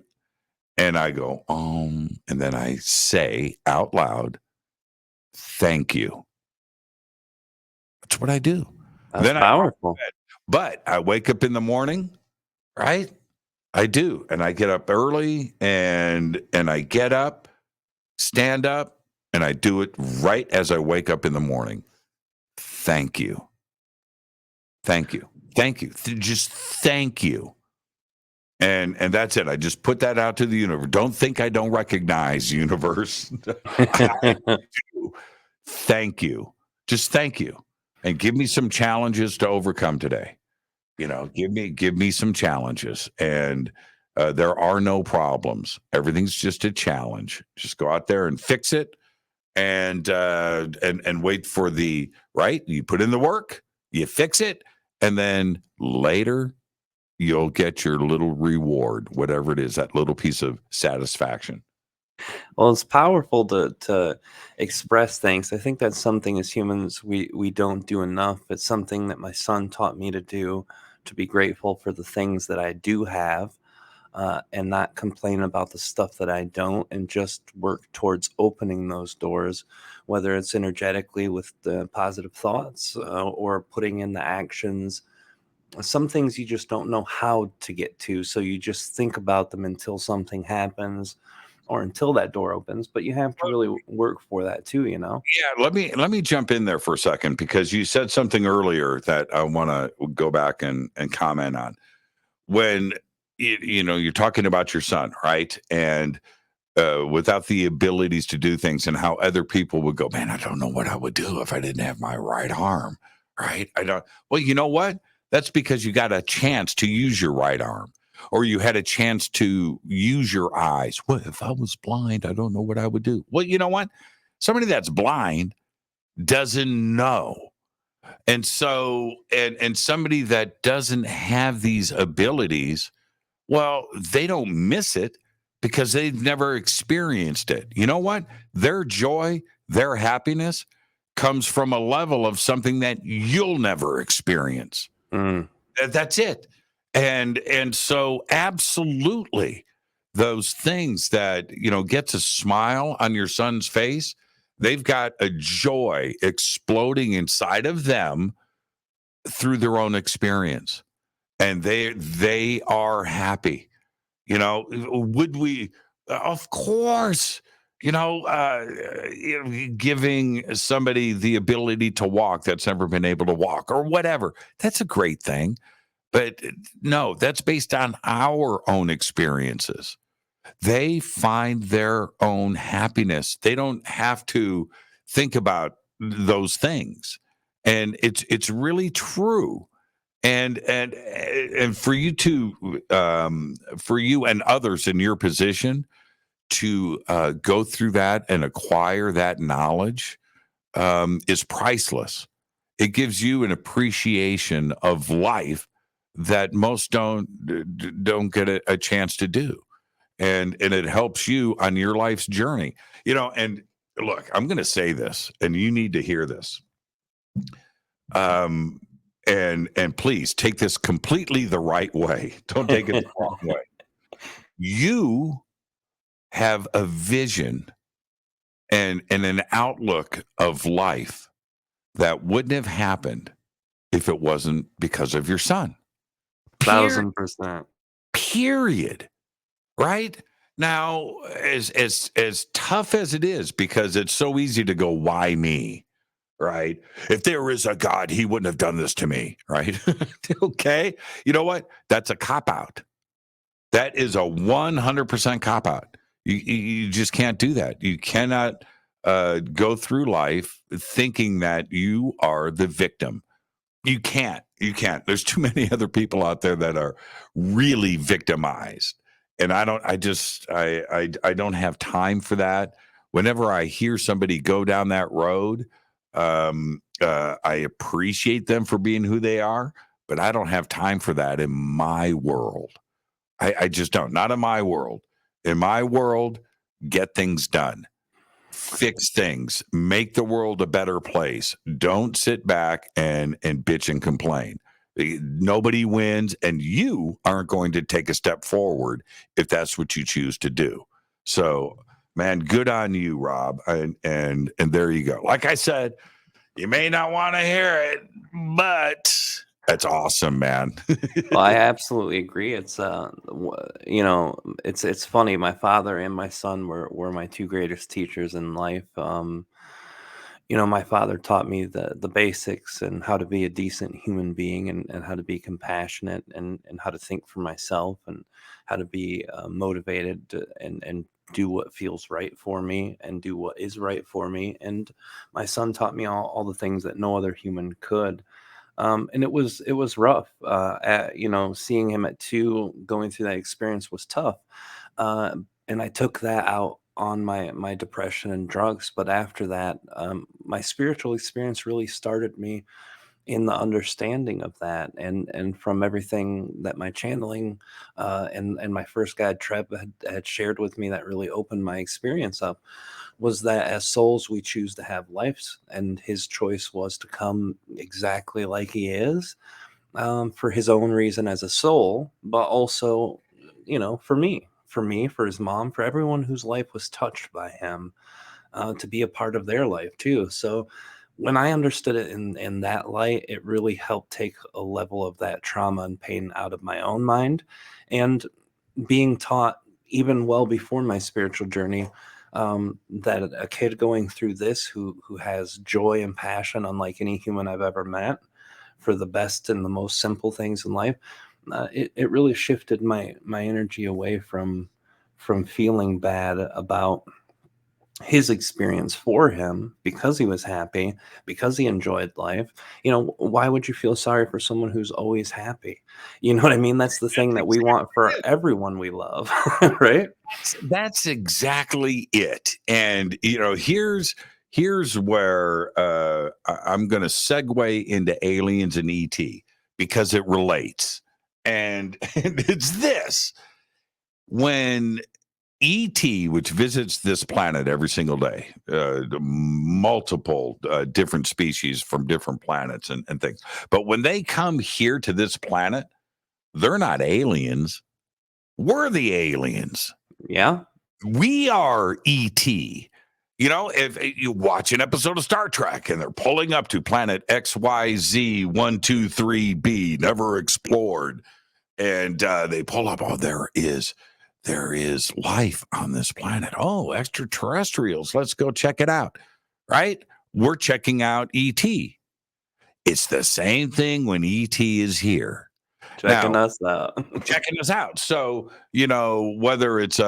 Speaker 2: And I go, and then I say out loud, thank you. That's what I do.
Speaker 1: That's
Speaker 2: then
Speaker 1: powerful.
Speaker 2: But I wake up in the morning, right? I do. And I get up early and I get up, stand up, and I do it right as I wake up in the morning. Thank you. Thank you. Thank you. Just thank you. And that's it. I just put that out to the universe. Don't think I don't recognize, universe. Thank you. Just thank you. And give me some challenges to overcome today. Give me some challenges. And there are no problems. Everything's just a challenge. Just go out there and fix it, and wait for the right. You put in the work, you fix it, and then later you'll get your little reward, whatever it is, that little piece of satisfaction.
Speaker 1: Well, it's powerful to express things. I think that's something as humans we don't do enough. It's something that my son taught me to do to be grateful for the things that I do have, and not complain about the stuff that I don't, and just work towards opening those doors, whether it's energetically with the positive thoughts, or putting in the actions. Some things you just don't know how to get to, so you just think about them until something happens or until that door opens, but you have to really work for that too, you know?
Speaker 2: Yeah, let me jump in there for a second, because you said something earlier that I want to go back and comment on. When you're talking about your son, right? And without the abilities to do things, and how other people would go, man, I don't know what I would do if I didn't have my right arm, right? I don't. Well, you know what? That's because you got a chance to use your right arm, or you had a chance to use your eyes. Well, if I was blind, I don't know what I would do. Well, you know what? Somebody that's blind doesn't know. And so, and somebody that doesn't have these abilities, well, they don't miss it because they've never experienced it. You know what? Their joy, their happiness comes from a level of something that you'll never experience.
Speaker 1: Mm.
Speaker 2: That's it. And so absolutely, those things that, gets a smile on your son's face, they've got a joy exploding inside of them through their own experience, and they are happy. Would we? Of course. Giving somebody the ability to walk that's never been able to walk or whatever, that's a great thing. But no, that's based on our own experiences. They find their own happiness. They don't have to think about those things. And it's really true. And for you to for you and others in your position to go through that and acquire that knowledge is priceless. It gives you an appreciation of life that most don't get a chance to do, and it helps you on your life's journey. And look, I'm going to say this, and you need to hear this. And please take this completely the right way. Don't take it the wrong way. You have a vision and an outlook of life that wouldn't have happened if it wasn't because of your son.
Speaker 1: 1000%.
Speaker 2: Period. Right? Now, as tough as it is, because it's so easy to go, why me? Right? If there is a God, he wouldn't have done this to me, right? Okay. You know what? That's a cop out. That is a 100% cop out. You just can't do that. You cannot go through life thinking that you are the victim. You can't. You can't. There's too many other people out there that are really victimized. And I don't have time for that. Whenever I hear somebody go down that road, I appreciate them for being who they are, but I don't have time for that in my world. I just don't. Not in my world. In my world, get things done. Fix things. Make the world a better place. Don't sit back and bitch and complain. Nobody wins, and you aren't going to take a step forward if that's what you choose to do. So, man, good on you, Rob. And there you go. Like I said, you may not want to hear it, but that's awesome, man.
Speaker 1: Well, I absolutely agree. It's it's funny. My father and my son were my two greatest teachers in life. My father taught me the basics and how to be a decent human being, and how to be compassionate, and how to think for myself, and how to be motivated and do what feels right for me and do what is right for me. And my son taught me all the things that no other human could. And it was rough. Seeing him at 2, going through that experience was tough. And I took that out on my depression and drugs. But after that, my spiritual experience really started me in the understanding of that, and from everything that my channeling, and my first guide Treb had shared with me, that really opened my experience up, was that as souls we choose to have lives, and his choice was to come exactly like he is, for his own reason as a soul, but also, for me, for his mom, for everyone whose life was touched by him, to be a part of their life too. So when I understood it in that light, it really helped take a level of that trauma and pain out of my own mind. And being taught even well before my spiritual journey, that a kid going through this who has joy and passion unlike any human I've ever met for the best and the most simple things in life, it really shifted my energy away from feeling bad about his experience for him because he was happy, because he enjoyed life. Why would you feel sorry for someone who's always happy? You know what I mean? That's the thing that we want for everyone we love, right?
Speaker 2: That's exactly it. And here's where I'm going to segue into aliens and ET because it relates. And it's this: when ET, which visits this planet every single day, multiple different species from different planets and things. But when they come here to this planet, they're not aliens. We're the aliens.
Speaker 1: Yeah.
Speaker 2: We are ET. If you watch an episode of Star Trek and they're pulling up to planet XYZ123B, never explored, and they pull up, oh, there is life on this planet. Oh, extraterrestrials. Let's go check it out. Right? We're checking out ET. It's the same thing when ET is here.
Speaker 1: Checking
Speaker 2: Now,
Speaker 1: us out.
Speaker 2: checking us out. So, whether it's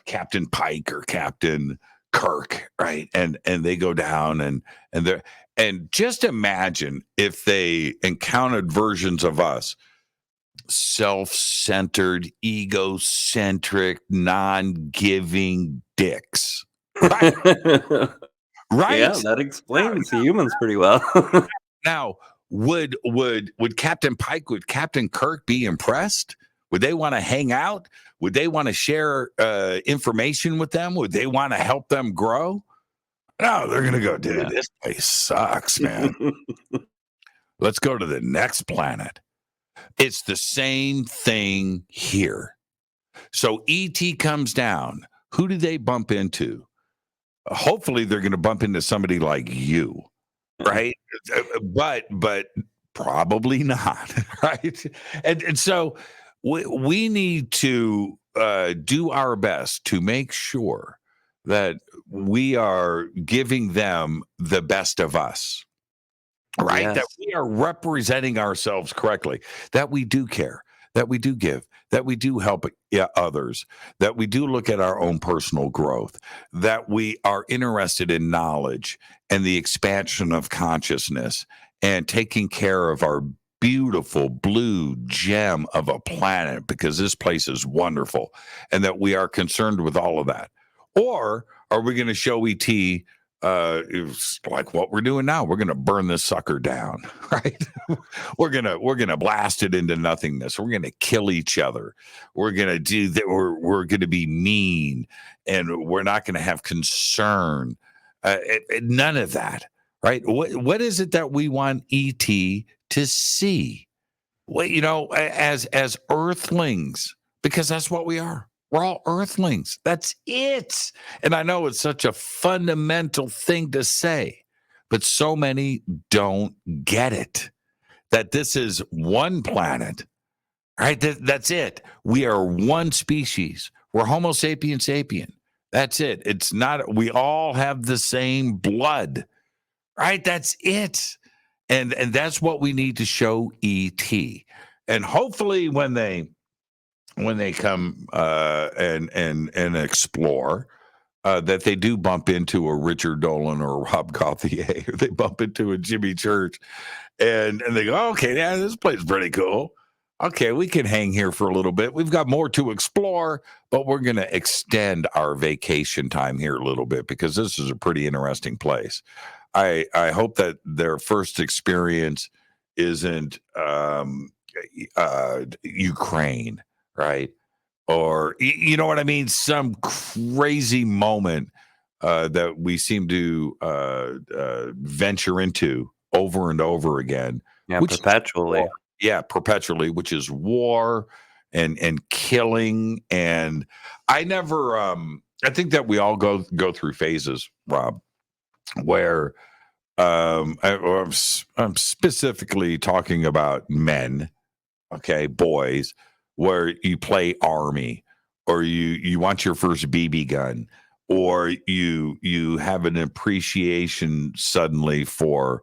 Speaker 2: Captain Pike or Captain Kirk, right? And they go down and just imagine if they encountered versions of us, self-centered, egocentric, non-giving dicks. Right? Right?
Speaker 1: Yeah, that explains humans pretty well.
Speaker 2: Now, would Captain Pike, would Captain Kirk be impressed? Would they want to hang out? Would they want to share information with them? Would they want to help them grow? No, they're going to go, dude, this place sucks, man. Let's go to the next planet. It's the same thing here. So ET comes down. Who do they bump into? Hopefully, they're going to bump into somebody like you, right? But probably not, right? And so we need to do our best to make sure that we are giving them the best of us, right?
Speaker 1: Yes.
Speaker 2: That we are representing ourselves correctly, that we do care, that we do give, that we do help others, that we do look at our own personal growth, that we are interested in knowledge and the expansion of consciousness and taking care of our beautiful blue gem of a planet, because this place is wonderful, and that we are concerned with all of that. Or are we going to show ET it's like what we're doing now? We're going to burn this sucker down, right? we're gonna blast it into nothingness. We're going to kill each other. We're going to do that. We're going to be mean, and we're not going to have concern. None of that, right? What is it that we want ET to see? Well, as Earthlings, because that's what we are. We're all Earthlings. That's it. And I know it's such a fundamental thing to say, but so many don't get it. That this is one planet, right? That's it. We are one species. We're Homo sapien sapien. That's it. It's not, we all have the same blood, right? That's it. And that's what we need to show ET. And hopefully when they come and explore, that they do bump into a Richard Dolan or a Rob Gauthier, or they bump into a Jimmy Church, and they go, oh, okay, yeah, this place is pretty cool. Okay, we can hang here for a little bit. We've got more to explore, but we're going to extend our vacation time here a little bit because this is a pretty interesting place. I hope that their first experience isn't Ukraine, right? Or you know what I mean? Some crazy moment that we seem to venture into over and over again
Speaker 1: Yeah,
Speaker 2: which is
Speaker 1: perpetually.
Speaker 2: war. Yeah, perpetually, which is war and killing. And I never I think that we all go through phases, Rob, where I'm specifically talking about men, okay, boys, where you play army, or you want your first BB gun, or you have an appreciation suddenly for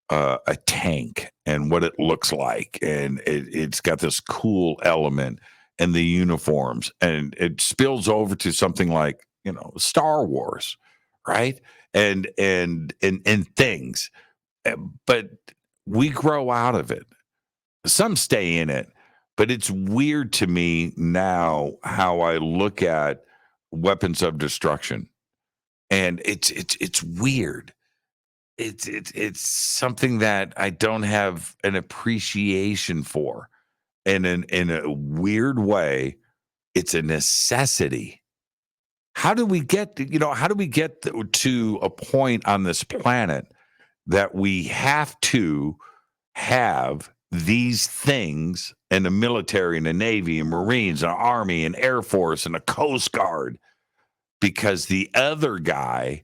Speaker 2: a tank and what it looks like, and it's got this cool element and the uniforms, and it spills over to something like, Star Wars, right? And things. But we grow out of it. Some stay in it, but it's weird to me now how I look at weapons of destruction, and it's weird. It's something that I don't have an appreciation for, and in a weird way, it's a necessity. How do we get to a point on this planet that we have to have these things in the military and the Navy and Marines and Army and Air Force and the Coast Guard, because the other guy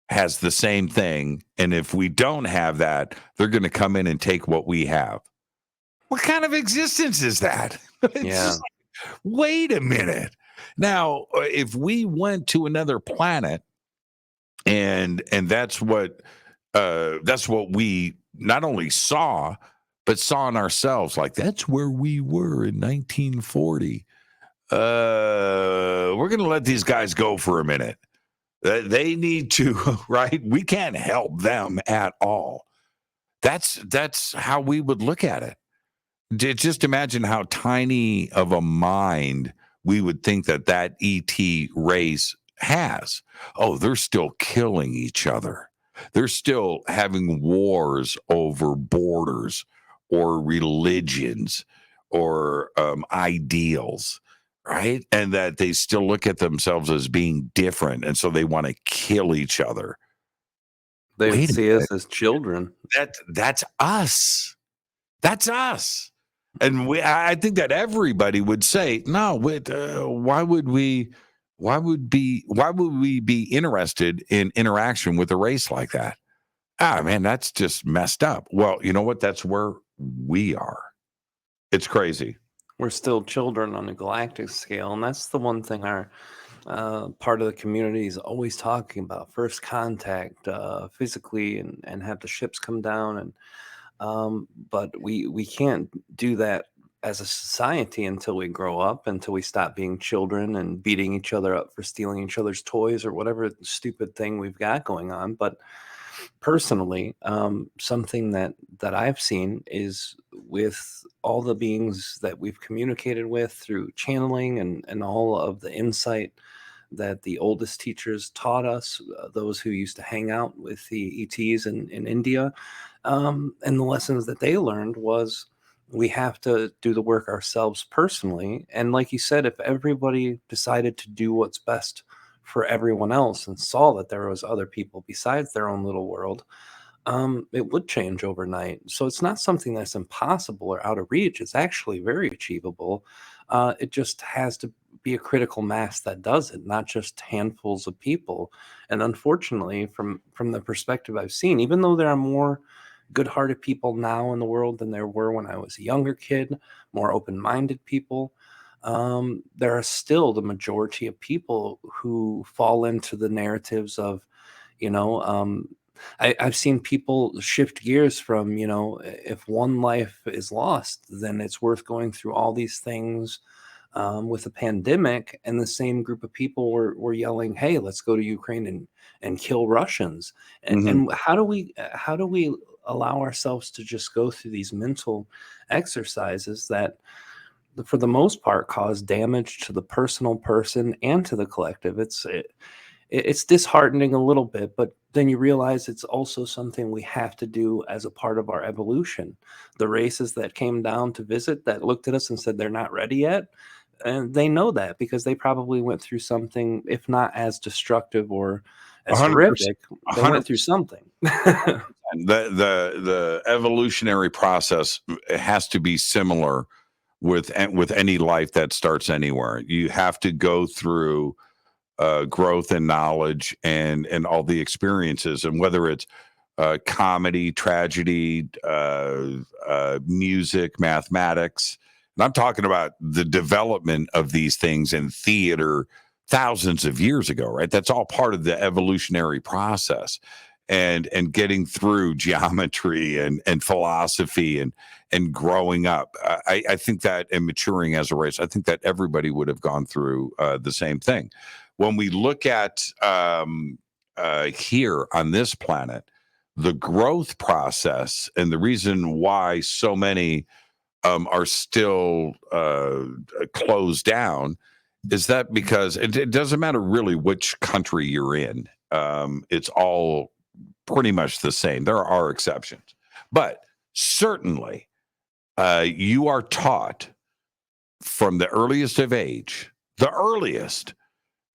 Speaker 2: has the same thing? And if we don't have that, they're going to come in and take what we have. What kind of existence is that? It's
Speaker 1: Yeah.
Speaker 2: just like, wait a minute. Now, if we went to another planet, and that's what we not only saw, but saw in ourselves, like, that's where we were in 1940. We're going to let these guys go for a minute. They need to, right? We can't help them at all. That's how we would look at it. Just imagine how tiny of a mind we would think that ET race has. Oh, they're still killing each other. They're still having wars over borders or religions or ideals, right? And that they still look at themselves as being different, and so they want to kill each other.
Speaker 1: They
Speaker 2: Wait a
Speaker 1: see
Speaker 2: minute.
Speaker 1: us as children.
Speaker 2: That's us. That's us. And I think that everybody would say, no, why would we be interested in interaction with a race like that? Ah, man, that's just messed up. Well, you know what? That's where we are. It's crazy.
Speaker 1: We're still children on a galactic scale, and that's the one thing our part of the community is always talking about: first contact, physically, and have the ships come down. And but we can't do that as a society until we grow up, until we stop being children and beating each other up for stealing each other's toys or whatever stupid thing we've got going on. But personally, something that I've seen is, with all the beings that we've communicated with through channeling and all of the insight that the oldest teachers taught us, those who used to hang out with the ETs in India, and the lessons that they learned was, we have to do the work ourselves personally. And like you said, if everybody decided to do what's best for everyone else and saw that there was other people besides their own little world, it would change overnight. So it's not something that's impossible or out of reach. It's actually very achievable. It just has to be a critical mass that does it, not just handfuls of people. And unfortunately, from the perspective I've seen, even though there are more good-hearted people now in the world than there were when I was a younger kid, more open-minded people, there are still the majority of people who fall into the narratives of, you know, I've seen people shift gears from, if one life is lost, then it's worth going through all these things with a pandemic, and the same group of people were yelling, "Hey, let's go to Ukraine and kill Russians." And how do we allow ourselves to just go through these mental exercises that, for the most part, cause damage to the personal person and to the collective? It's disheartening a little bit, but then you realize it's also something we have to do as a part of our evolution. The races that came down to visit, that looked at us and said they're not ready yet, and they know that because they probably went through something, if not as destructive or as
Speaker 2: 100%.
Speaker 1: horrific, they went through something.
Speaker 2: And the evolutionary process has to be similar with any life that starts anywhere. You have to go through growth and knowledge and all the experiences, and whether it's comedy, tragedy, music, mathematics. And I'm talking about the development of these things in theater thousands of years ago, right? That's all part of the evolutionary process. And getting through geometry and philosophy and growing up. I think that, and maturing as a race, I think that everybody would have gone through the same thing. When we look at here on this planet, the growth process and the reason why so many are still closed down is that because it doesn't matter really which country you're in. It's all pretty much the same. There are exceptions, but certainly you are taught from the earliest of age, the earliest,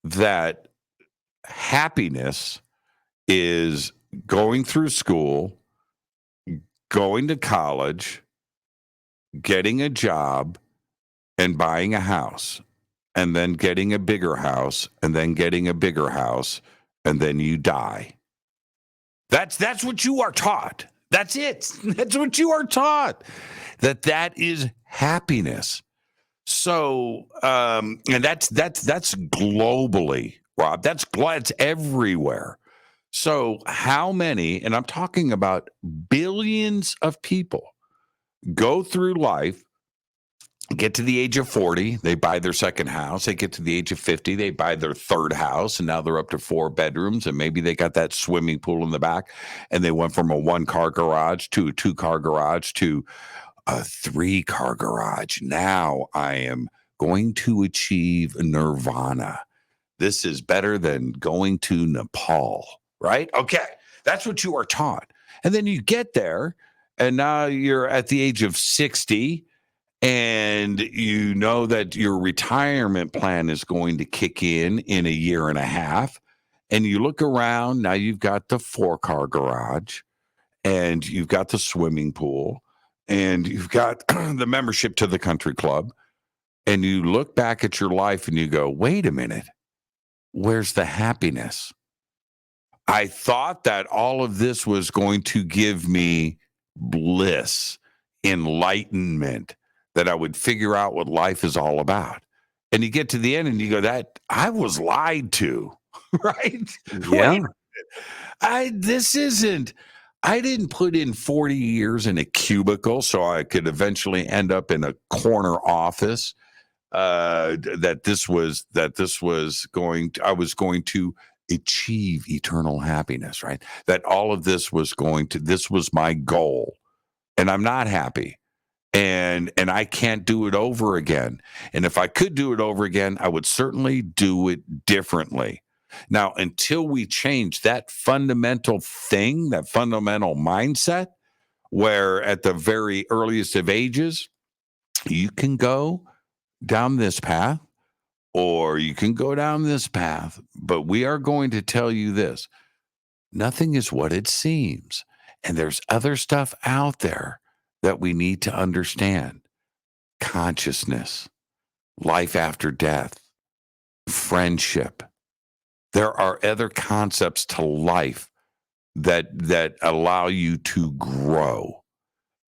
Speaker 2: that happiness is going through school, going to college, getting a job, and buying a house, and then getting a bigger house, and then getting a bigger house, and then you die. That's what you are taught. That's it. That's what you are taught. That is happiness. So, and that's globally, Rob. That's everywhere. So, how many? And I'm talking about billions of people go through life. Get to the age of 40, they buy their second house. They get to the age of 50, they buy their third house, and now they're up to 4 bedrooms, and maybe they got that swimming pool in the back, and they went from a 1-car garage to a 2-car garage to a 3-car garage. Now I am going to achieve nirvana. This is better than going to Nepal, right? Okay, that's what you are taught. And then you get there, and now you're at the age of 60, and you know that your retirement plan is going to kick in a year and a half. And you look around, now you've got the 4-car garage, and you've got the swimming pool, and you've got the membership to the country club. And you look back at your life and you go, wait a minute, where's the happiness? I thought that all of this was going to give me bliss, enlightenment, that I would figure out what life is all about. And you get to the end and you go, that I was lied to, right?
Speaker 1: Yeah.
Speaker 2: I didn't put in 40 years in a cubicle so I could eventually end up in a corner office. I was going to achieve eternal happiness, right? That all of this was this was my goal, and I'm not happy. And I can't do it over again. And if I could do it over again, I would certainly do it differently. Now, until we change that fundamental thing, that fundamental mindset, where at the very earliest of ages, you can go down this path or you can go down this path, but we are going to tell you this: nothing is what it seems. And there's other stuff out there that we need to understand. Consciousness, life after death, friendship. There are other concepts to life that allow you to grow.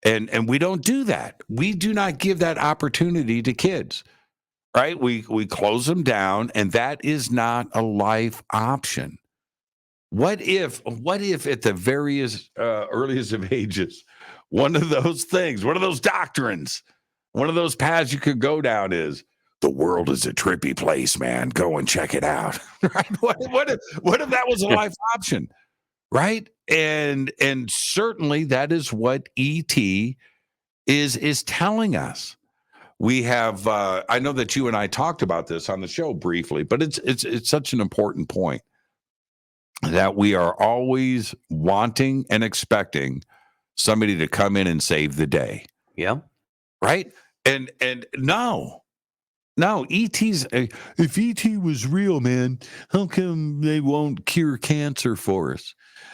Speaker 2: And we don't do that. We do not give that opportunity to kids, right? We close them down, and that is not a life option. What if at the various earliest of ages, one of those things, one of those doctrines, one of those paths you could go down is the world is a trippy place, man. Go and check it out. Right? What if that was a life option? Right? And certainly that is what ET is telling us. We have I know that you and I talked about this on the show briefly, but it's such an important point that we are always wanting and expecting somebody to come in and save the day.
Speaker 1: Yeah.
Speaker 2: Right? And no. No, ET's. If ET was real, man, how come they won't cure cancer for us?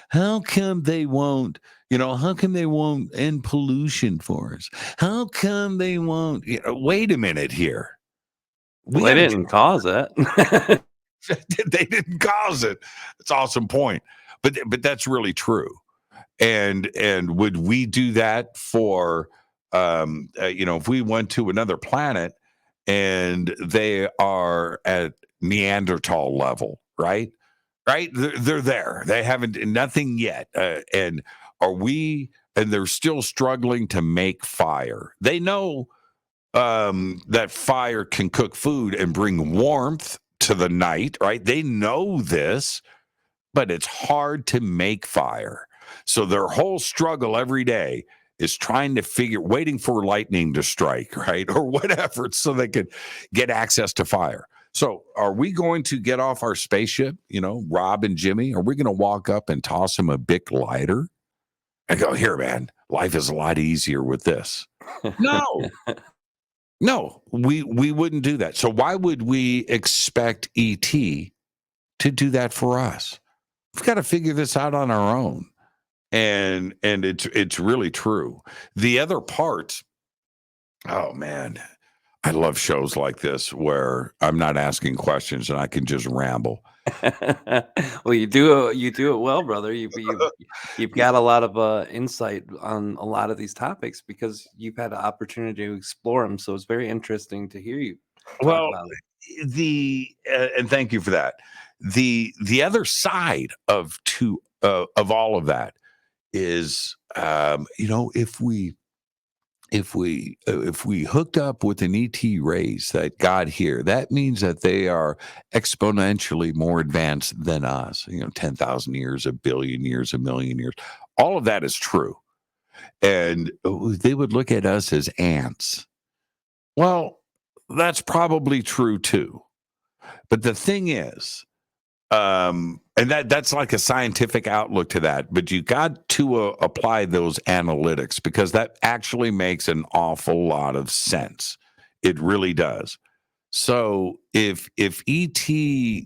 Speaker 2: How come they won't? How come they won't end pollution for us? How come they won't? Wait a minute here.
Speaker 1: Well, they didn't cause it.
Speaker 2: They didn't cause it. That's an awesome point. But that's really true. And would we do that for if we went to another planet and they are at Neanderthal level, right? Right? They're there. They haven't nothing yet. And they're still struggling to make fire. They know that fire can cook food and bring warmth to the night, right? They know this, but it's hard to make fire. So their whole struggle every day is trying to waiting for lightning to strike, right? Or whatever, so they could get access to fire. So are we going to get off our spaceship, Rob and Jimmy? Are we going to walk up and toss them a Bic lighter and go, here, man, life is a lot easier with this? No. No, we wouldn't do that. So why would we expect ET to do that for us? We've got to figure this out on our own. And it's really true. The other part, oh man, I love shows like this where I'm not asking questions and I can just ramble.
Speaker 1: Well, you do it well, brother. You've got a lot of insight on a lot of these topics because you've had the opportunity to explore them. So it's very interesting to hear you talk about it.
Speaker 2: And thank you for that. The other side of all of that is, if we hooked up with an ET race that got here, that means that they are exponentially more advanced than us. 10,000 years, 1 billion years, 1 million years. All of that is true. And they would look at us as ants. Well, that's probably true too. But the thing is, and that's like a scientific outlook to that, but you got to apply those analytics because that actually makes an awful lot of sense. It really does. So if ET, I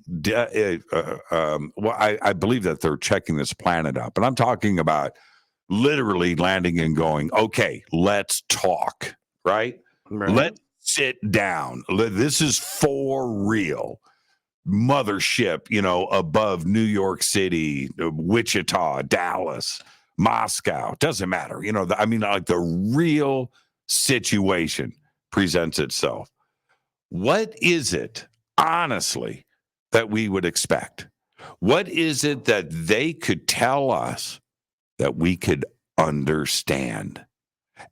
Speaker 2: believe that they're checking this planet up, and I'm talking about literally landing and going, okay, let's talk, right? Let's sit down. This is for real. Mothership, above New York City, Wichita, Dallas, Moscow, doesn't matter. Like the real situation presents itself. What is it, honestly, that we would expect? What is it that they could tell us that we could understand?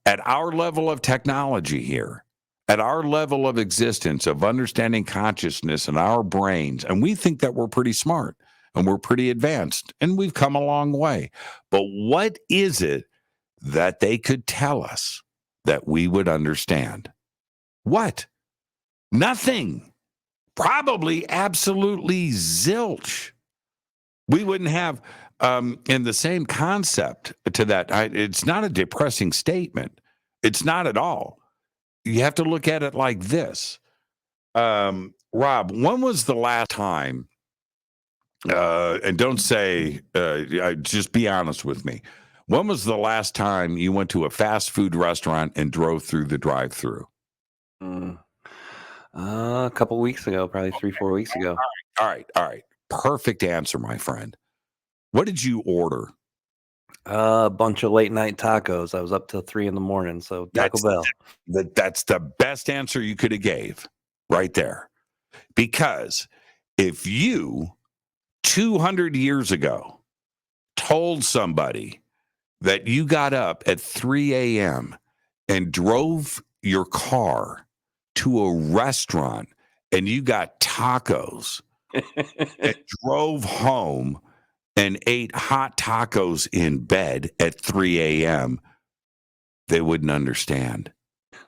Speaker 2: At our level of technology here, at our level of existence, of understanding consciousness in our brains, and we think that we're pretty smart and we're pretty advanced and we've come a long way. But what is it that they could tell us that we would understand? What? Nothing. Probably absolutely zilch. We wouldn't have, in the same concept to that. It's not a depressing statement. It's not at all. You have to look at it like this. Rob, when was the last time, and don't say, just be honest with me. When was the last time you went to a fast food restaurant and drove through the drive-through?
Speaker 1: A couple weeks ago, probably 3-4 weeks ago.
Speaker 2: All right. Perfect answer, my friend. What did you order?
Speaker 1: A bunch of late night tacos. I was up till 3 a.m, so Taco Bell.
Speaker 2: That's the best answer you could have gave right there. Because if you 200 years ago told somebody that you got up at 3 a.m. and drove your car to a restaurant and you got tacos and drove home and ate hot tacos in bed at 3 a.m., they wouldn't understand.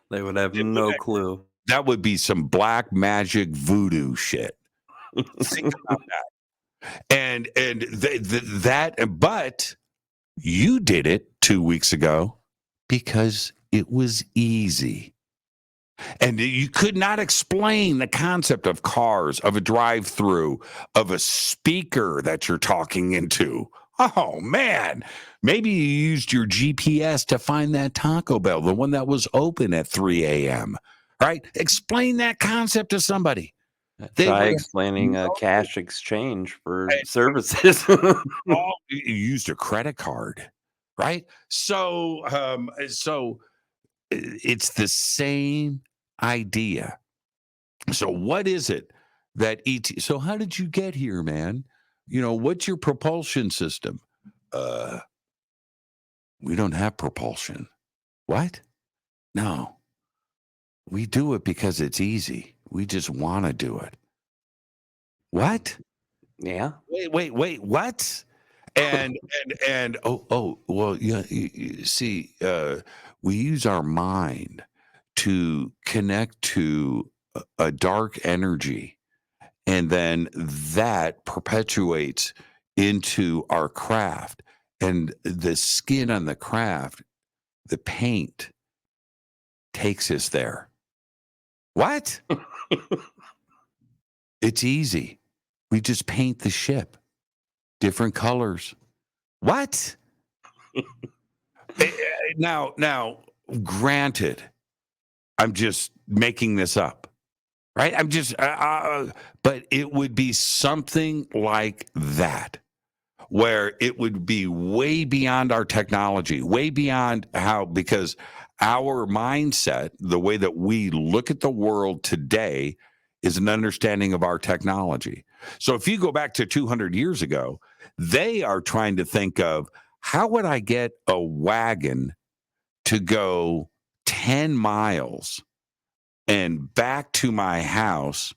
Speaker 1: They would have no clue.
Speaker 2: That would be some black magic voodoo shit. Think about that. But you did it 2 weeks ago because it was easy. And you could not explain the concept of cars, of a drive-through, of a speaker that you're talking into. Oh, man. Maybe you used your GPS to find that Taco Bell, the one that was open at 3 a.m., right? Explain that concept to somebody. They
Speaker 1: Try
Speaker 2: would
Speaker 1: explaining
Speaker 2: have
Speaker 1: cash exchange for services.
Speaker 2: you used a credit card, right? So it's the same idea. So what is it that so how did you get here, man? What's your propulsion system? We don't have propulsion. What? No. We do it because it's easy. We just want to do it. What?
Speaker 1: Yeah.
Speaker 2: Wait, what? And well, yeah, see, we use our mind to connect to a dark energy, and then that perpetuates into our craft, and the skin on the craft, the paint takes us there. What? It's easy. We just paint the ship different colors. What? Now, granted, I'm just making this up, right? I'm just, but it would be something like that, where it would be way beyond our technology, way beyond because our mindset, the way that we look at the world today, is an understanding of our technology. So if you go back to 200 years ago, they are trying to think of, how would I get a wagon to go 10 miles and back to my house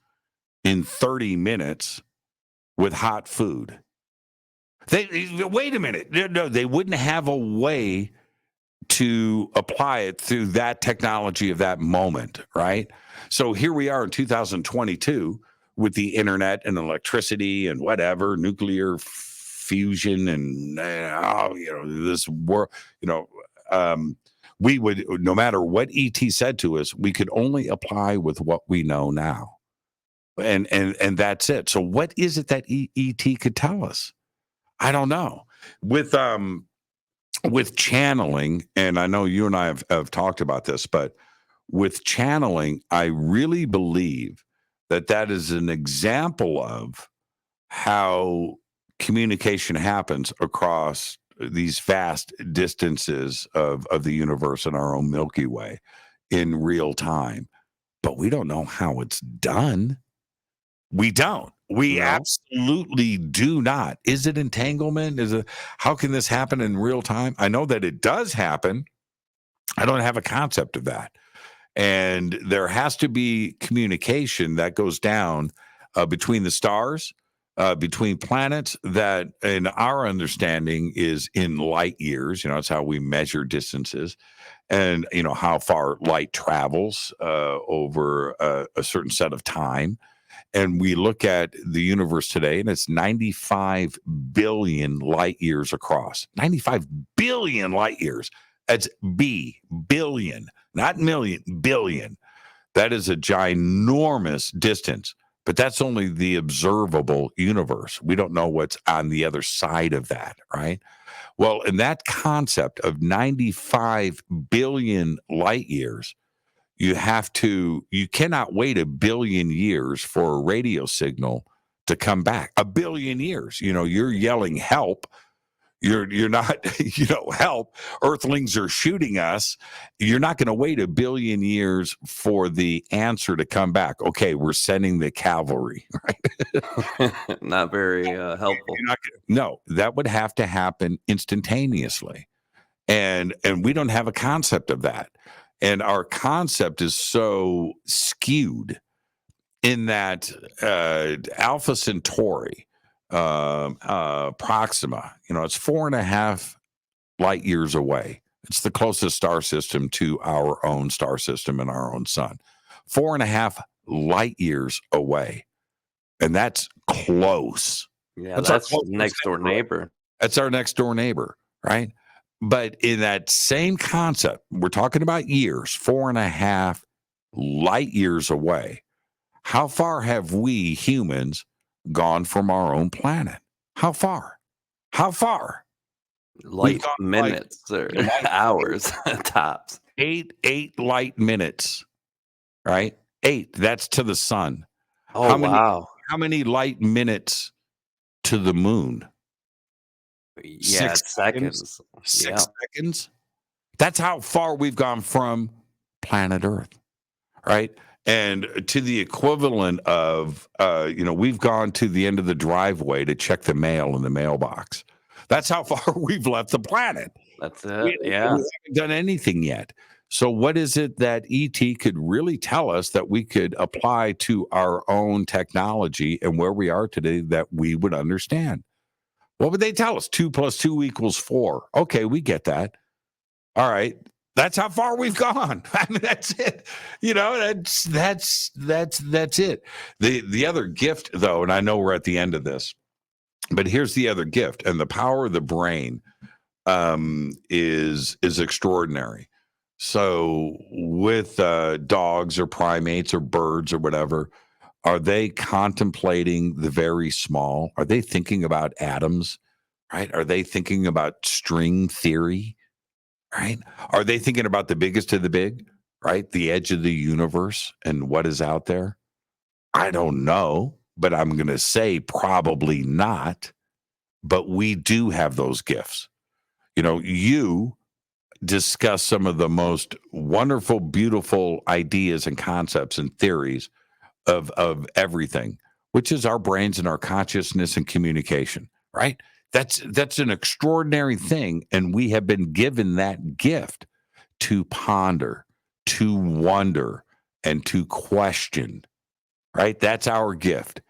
Speaker 2: in 30 minutes with hot food? Wait a minute. No, they wouldn't have a way to apply it through that technology of that moment, right? So here we are in 2022 with the internet and electricity and whatever, nuclear fusion and this world, we would, no matter what ET said to us, we could only apply with what we know now. And that's it. So what is it that ET could tell us? I don't know. With channeling, and I know you and I have talked about this, but with channeling, I really believe that is an example of how communication happens across these vast distances of the universe and our own Milky Way in real time. But we don't know how it's done. We don't. We
Speaker 1: No.
Speaker 2: absolutely do not. Is it entanglement? How can this happen in real time? I know that it does happen. I don't have a concept of that. And there has to be communication that goes down between the stars, between planets, that in our understanding is in light years. It's how we measure distances, and how far light travels over a certain set of time. And we look at the universe today, and it's 95 billion light years across. 95 billion light years. That's billion, not million, billion. That is a ginormous distance, but that's only the observable universe. We don't know what's on the other side of that, right? Well, in that concept of 95 billion light years, you cannot wait a billion years for a radio signal to come back. A billion years. You're yelling help. You're not, help. Earthlings are shooting us. You're not going to wait a billion years for the answer to come back. Okay, we're sending the cavalry, right?
Speaker 1: Not very helpful.
Speaker 2: No, that would have to happen instantaneously. And we don't have a concept of that. And our concept is so skewed in that Alpha Centauri, Proxima, it's 4.5 light years away. It's the closest star system to our own star system and our own sun. 4.5 light years away. And that's close.
Speaker 1: Yeah, that's next door neighbor.
Speaker 2: That's our next door neighbor, right? But in that same concept, we're talking about years, 4.5 light years away. How far have we humans gone from our own planet? How far? How far? We've
Speaker 1: Light
Speaker 2: gone
Speaker 1: minutes or
Speaker 2: light
Speaker 1: hours tops.
Speaker 2: eight light minutes, right? 8. That's to the sun.
Speaker 1: Oh, wow.
Speaker 2: How many light minutes to the moon?
Speaker 1: Yeah,
Speaker 2: 6
Speaker 1: it's
Speaker 2: seconds.
Speaker 1: seconds.
Speaker 2: 6
Speaker 1: Yeah.
Speaker 2: seconds. That's how far we've gone from planet Earth, right? And to the equivalent of, we've gone to the end of the driveway to check the mail in the mailbox. That's how far we've left the planet.
Speaker 1: That's
Speaker 2: We
Speaker 1: it. Yeah.
Speaker 2: haven't done anything yet. So, what is it that ET could really tell us that we could apply to our own technology and where we are today that we would understand? What would they tell us? 2 + 2 = 4. Okay, we get that. All right. That's how far we've gone. I mean, that's it. That's it. The other gift, though, and I know we're at the end of this, but here's the other gift, and the power of the brain is extraordinary. So with dogs or primates or birds or whatever, are they contemplating the very small? Are they thinking about atoms? Right? Are they thinking about string theory? Right? Are they thinking about the biggest of the big? Right? The edge of the universe and what is out there? I don't know, but I'm going to say probably not. But we do have those gifts. You discuss some of the most wonderful, beautiful ideas and concepts and theories of everything, which is our brains and our consciousness and communication, right? That's an extraordinary thing. And we have been given that gift to ponder, to wonder, and to question, right? That's our gift.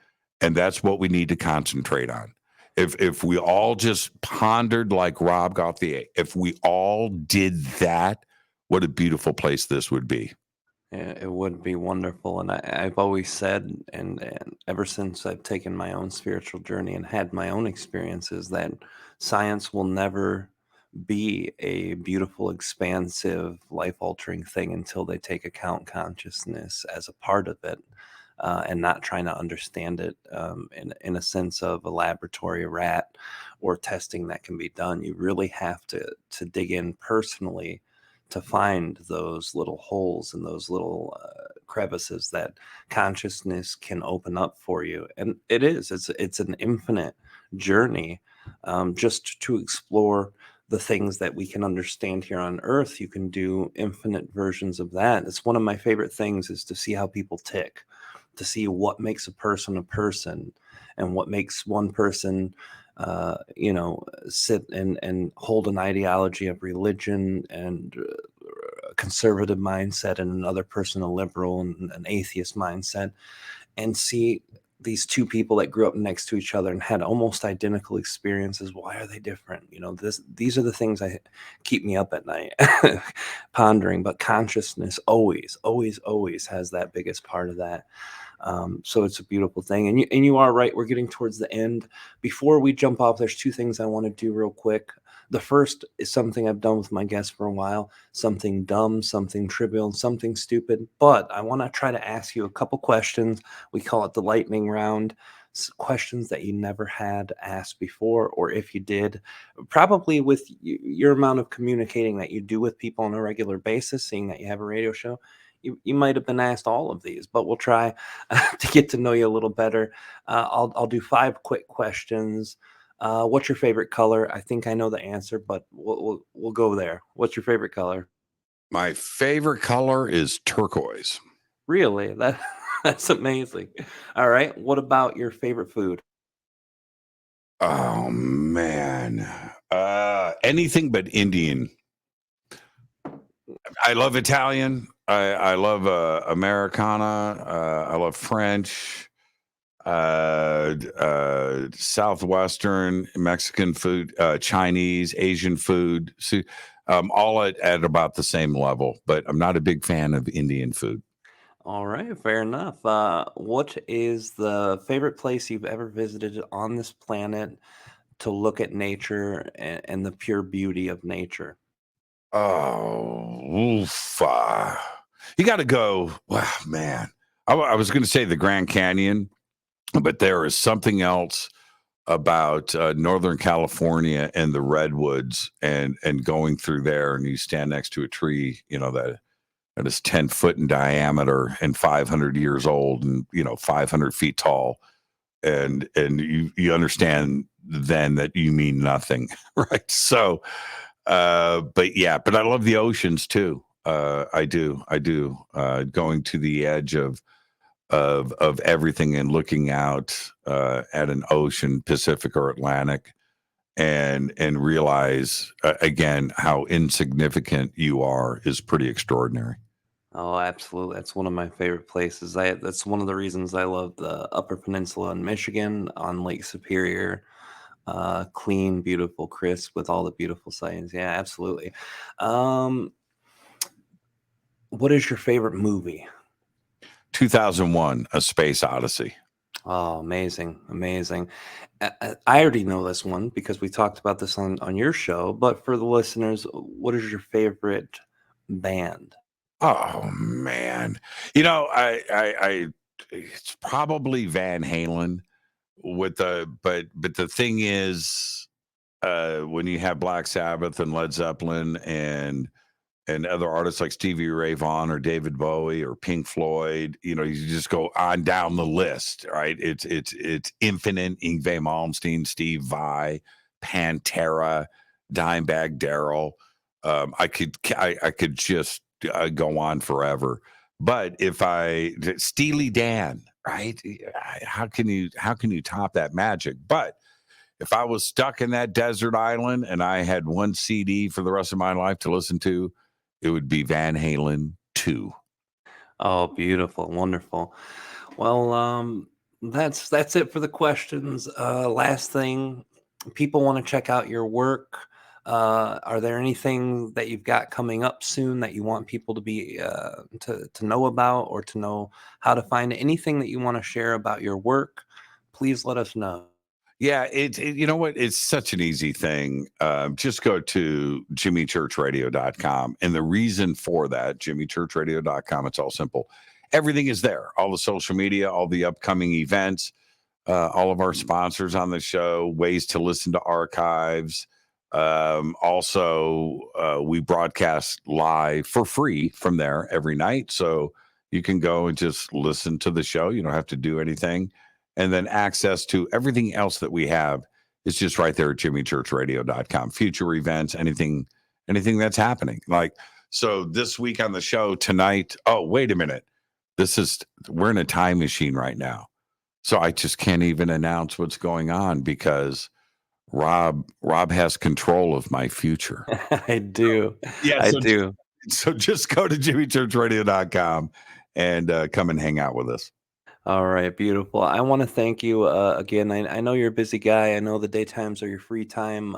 Speaker 2: And that's what we need to concentrate on. If we all just pondered like Rob Gauthier, if we all did that, what a beautiful place this would be.
Speaker 1: Yeah, it would be wonderful. And I've always said, and ever since I've taken my own spiritual journey and had my own experiences, that science will never be a beautiful, expansive, life altering thing until they take account consciousness as a part of it. And not trying to understand it in a sense of a laboratory rat or testing that can be done. You really have to dig in personally to find those little holes and those little crevices that consciousness can open up for you. And it's an infinite journey, just to explore the things that we can understand here on earth. You can do infinite versions of that. It's one of my favorite things, is to see how people tick, to see what makes a person and what makes one person sit and hold an ideology of religion and a conservative mindset, and another person a liberal and an atheist mindset, and see these two people that grew up next to each other and had almost identical experiences. Why are they different? These are the things I keep me up at night pondering. But consciousness always has that biggest part of that. So it's a beautiful thing. And you are right. We're getting towards the end. Before we jump off, there's two things I want to do real quick. The first is something I've done with my guests for a while, something dumb, something trivial, and something stupid. But I want to try to ask you a couple questions. We call it the lightning round. Questions that you never had asked before, or if you did, probably with your amount of communicating that you do with people on a regular basis, seeing that you have a radio show, you might have been asked all of these, but we'll try to get to know you a little better. I'll do 5 quick questions. What's your favorite color? I think I know the answer, but we'll go there. What's your favorite color?
Speaker 2: My favorite color is turquoise.
Speaker 1: Really? That's amazing. All right. What about your favorite food?
Speaker 2: Oh man. Anything but Indian. I love Italian. I love Americana. I love French, Southwestern, Mexican food, Chinese, Asian food. So, all at about the same level. But I'm not a big fan of Indian food.
Speaker 1: All right, fair enough. What is the favorite place you've ever visited on this planet to look at nature and the pure beauty of nature?
Speaker 2: Oh, oof, You got to go. Wow, man. I was going to say the Grand Canyon, but there is something else about Northern California and the redwoods, and going through there, and you stand next to a tree, that is 10 foot in diameter and 500 years old, and 500 feet tall, and you understand then that you mean nothing, right? So, but I love the oceans too. I do. Going to the edge of everything and looking out at an ocean, Pacific or Atlantic, and realize again how insignificant you are is pretty extraordinary.
Speaker 1: Oh, absolutely. That's one of my favorite places. That's one of the reasons I love the Upper Peninsula in Michigan on Lake Superior. Clean, beautiful, crisp with all the beautiful sightings. Yeah, absolutely. Um, what is your favorite movie?
Speaker 2: 2001: A Space Odyssey.
Speaker 1: Oh, amazing, amazing. I already know this one because we talked about this on your show, but for the listeners, what is your favorite band?
Speaker 2: Oh man, I it's probably Van Halen with but the thing is, when you have Black Sabbath and Led Zeppelin and other artists like Stevie Ray Vaughan or David Bowie or Pink Floyd, you just go on down the list, right? It's infinite. Yngwie Malmsteen, Steve Vai, Pantera, Dimebag Darrell. I could just go on forever. But if Steely Dan, right? How can you top that magic? But if I was stuck in that desert island and I had one CD for the rest of my life to listen to, it would be Van Halen 2.
Speaker 1: Oh, beautiful, wonderful. Well, that's it for the questions. Last thing, people want to check out your work. Are there anything that you've got coming up soon that you want people to be to know about, or to know how to find anything that you want to share about your work? Please let us know.
Speaker 2: Yeah, you know what? It's such an easy thing. Just go to jimmychurchradio.com. And the reason for that, jimmychurchradio.com, it's all simple. Everything is there. All the social media, all the upcoming events, all of our sponsors on the show, ways to listen to archives. Also, we broadcast live for free from there every night. So you can go and just listen to the show. You don't have to do anything. And then access to everything else that we have is just right there at jimmychurchradio.com. Future events, anything that's happening. Like, so this week on the show tonight, oh, wait a minute. We're in a time machine right now. So I just can't even announce what's going on because Rob has control of my future.
Speaker 1: I do.
Speaker 2: Yeah,
Speaker 1: I do.
Speaker 2: So just go to jimmychurchradio.com and come and hang out with us.
Speaker 1: All right, beautiful. I want to thank you again. I know you're a busy guy. I know the daytimes are your free time.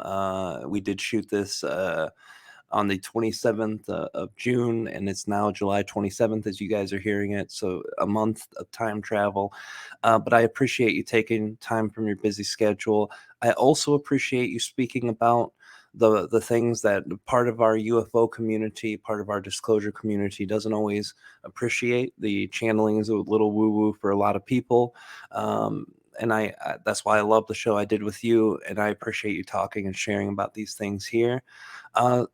Speaker 1: We did shoot this on the 27th of June, and it's now July 27th as you guys are hearing it. So a month of time travel. But I appreciate you taking time from your busy schedule. I also appreciate you speaking about the things that part of our UFO community, part of our disclosure community doesn't always appreciate. The channeling is a little woo-woo for a lot of people. And that's why I love the show I did with you, and I appreciate you talking and sharing about these things here.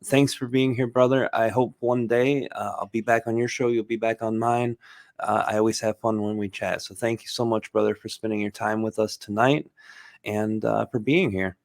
Speaker 1: Thanks for being here, brother. I hope one day I'll be back on your show. You'll be back on mine. I always have fun when we chat. So thank you so much, brother, for spending your time with us tonight, and for being here.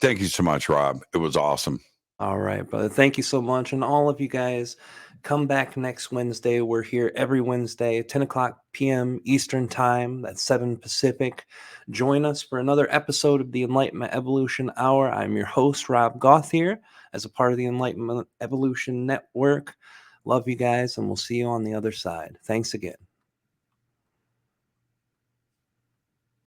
Speaker 2: Thank you so much, Rob. It was awesome.
Speaker 1: All right, brother. Thank you so much. And all of you guys, come back next Wednesday. We're here every Wednesday, 10 o'clock p.m. Eastern Time. That's 7 Pacific. Join us for another episode of the Enlightenment Evolution Hour. I'm your host, Rob Gauthier, as a part of the Enlightenment Evolution Network. Love you guys, and we'll see you on the other side. Thanks again.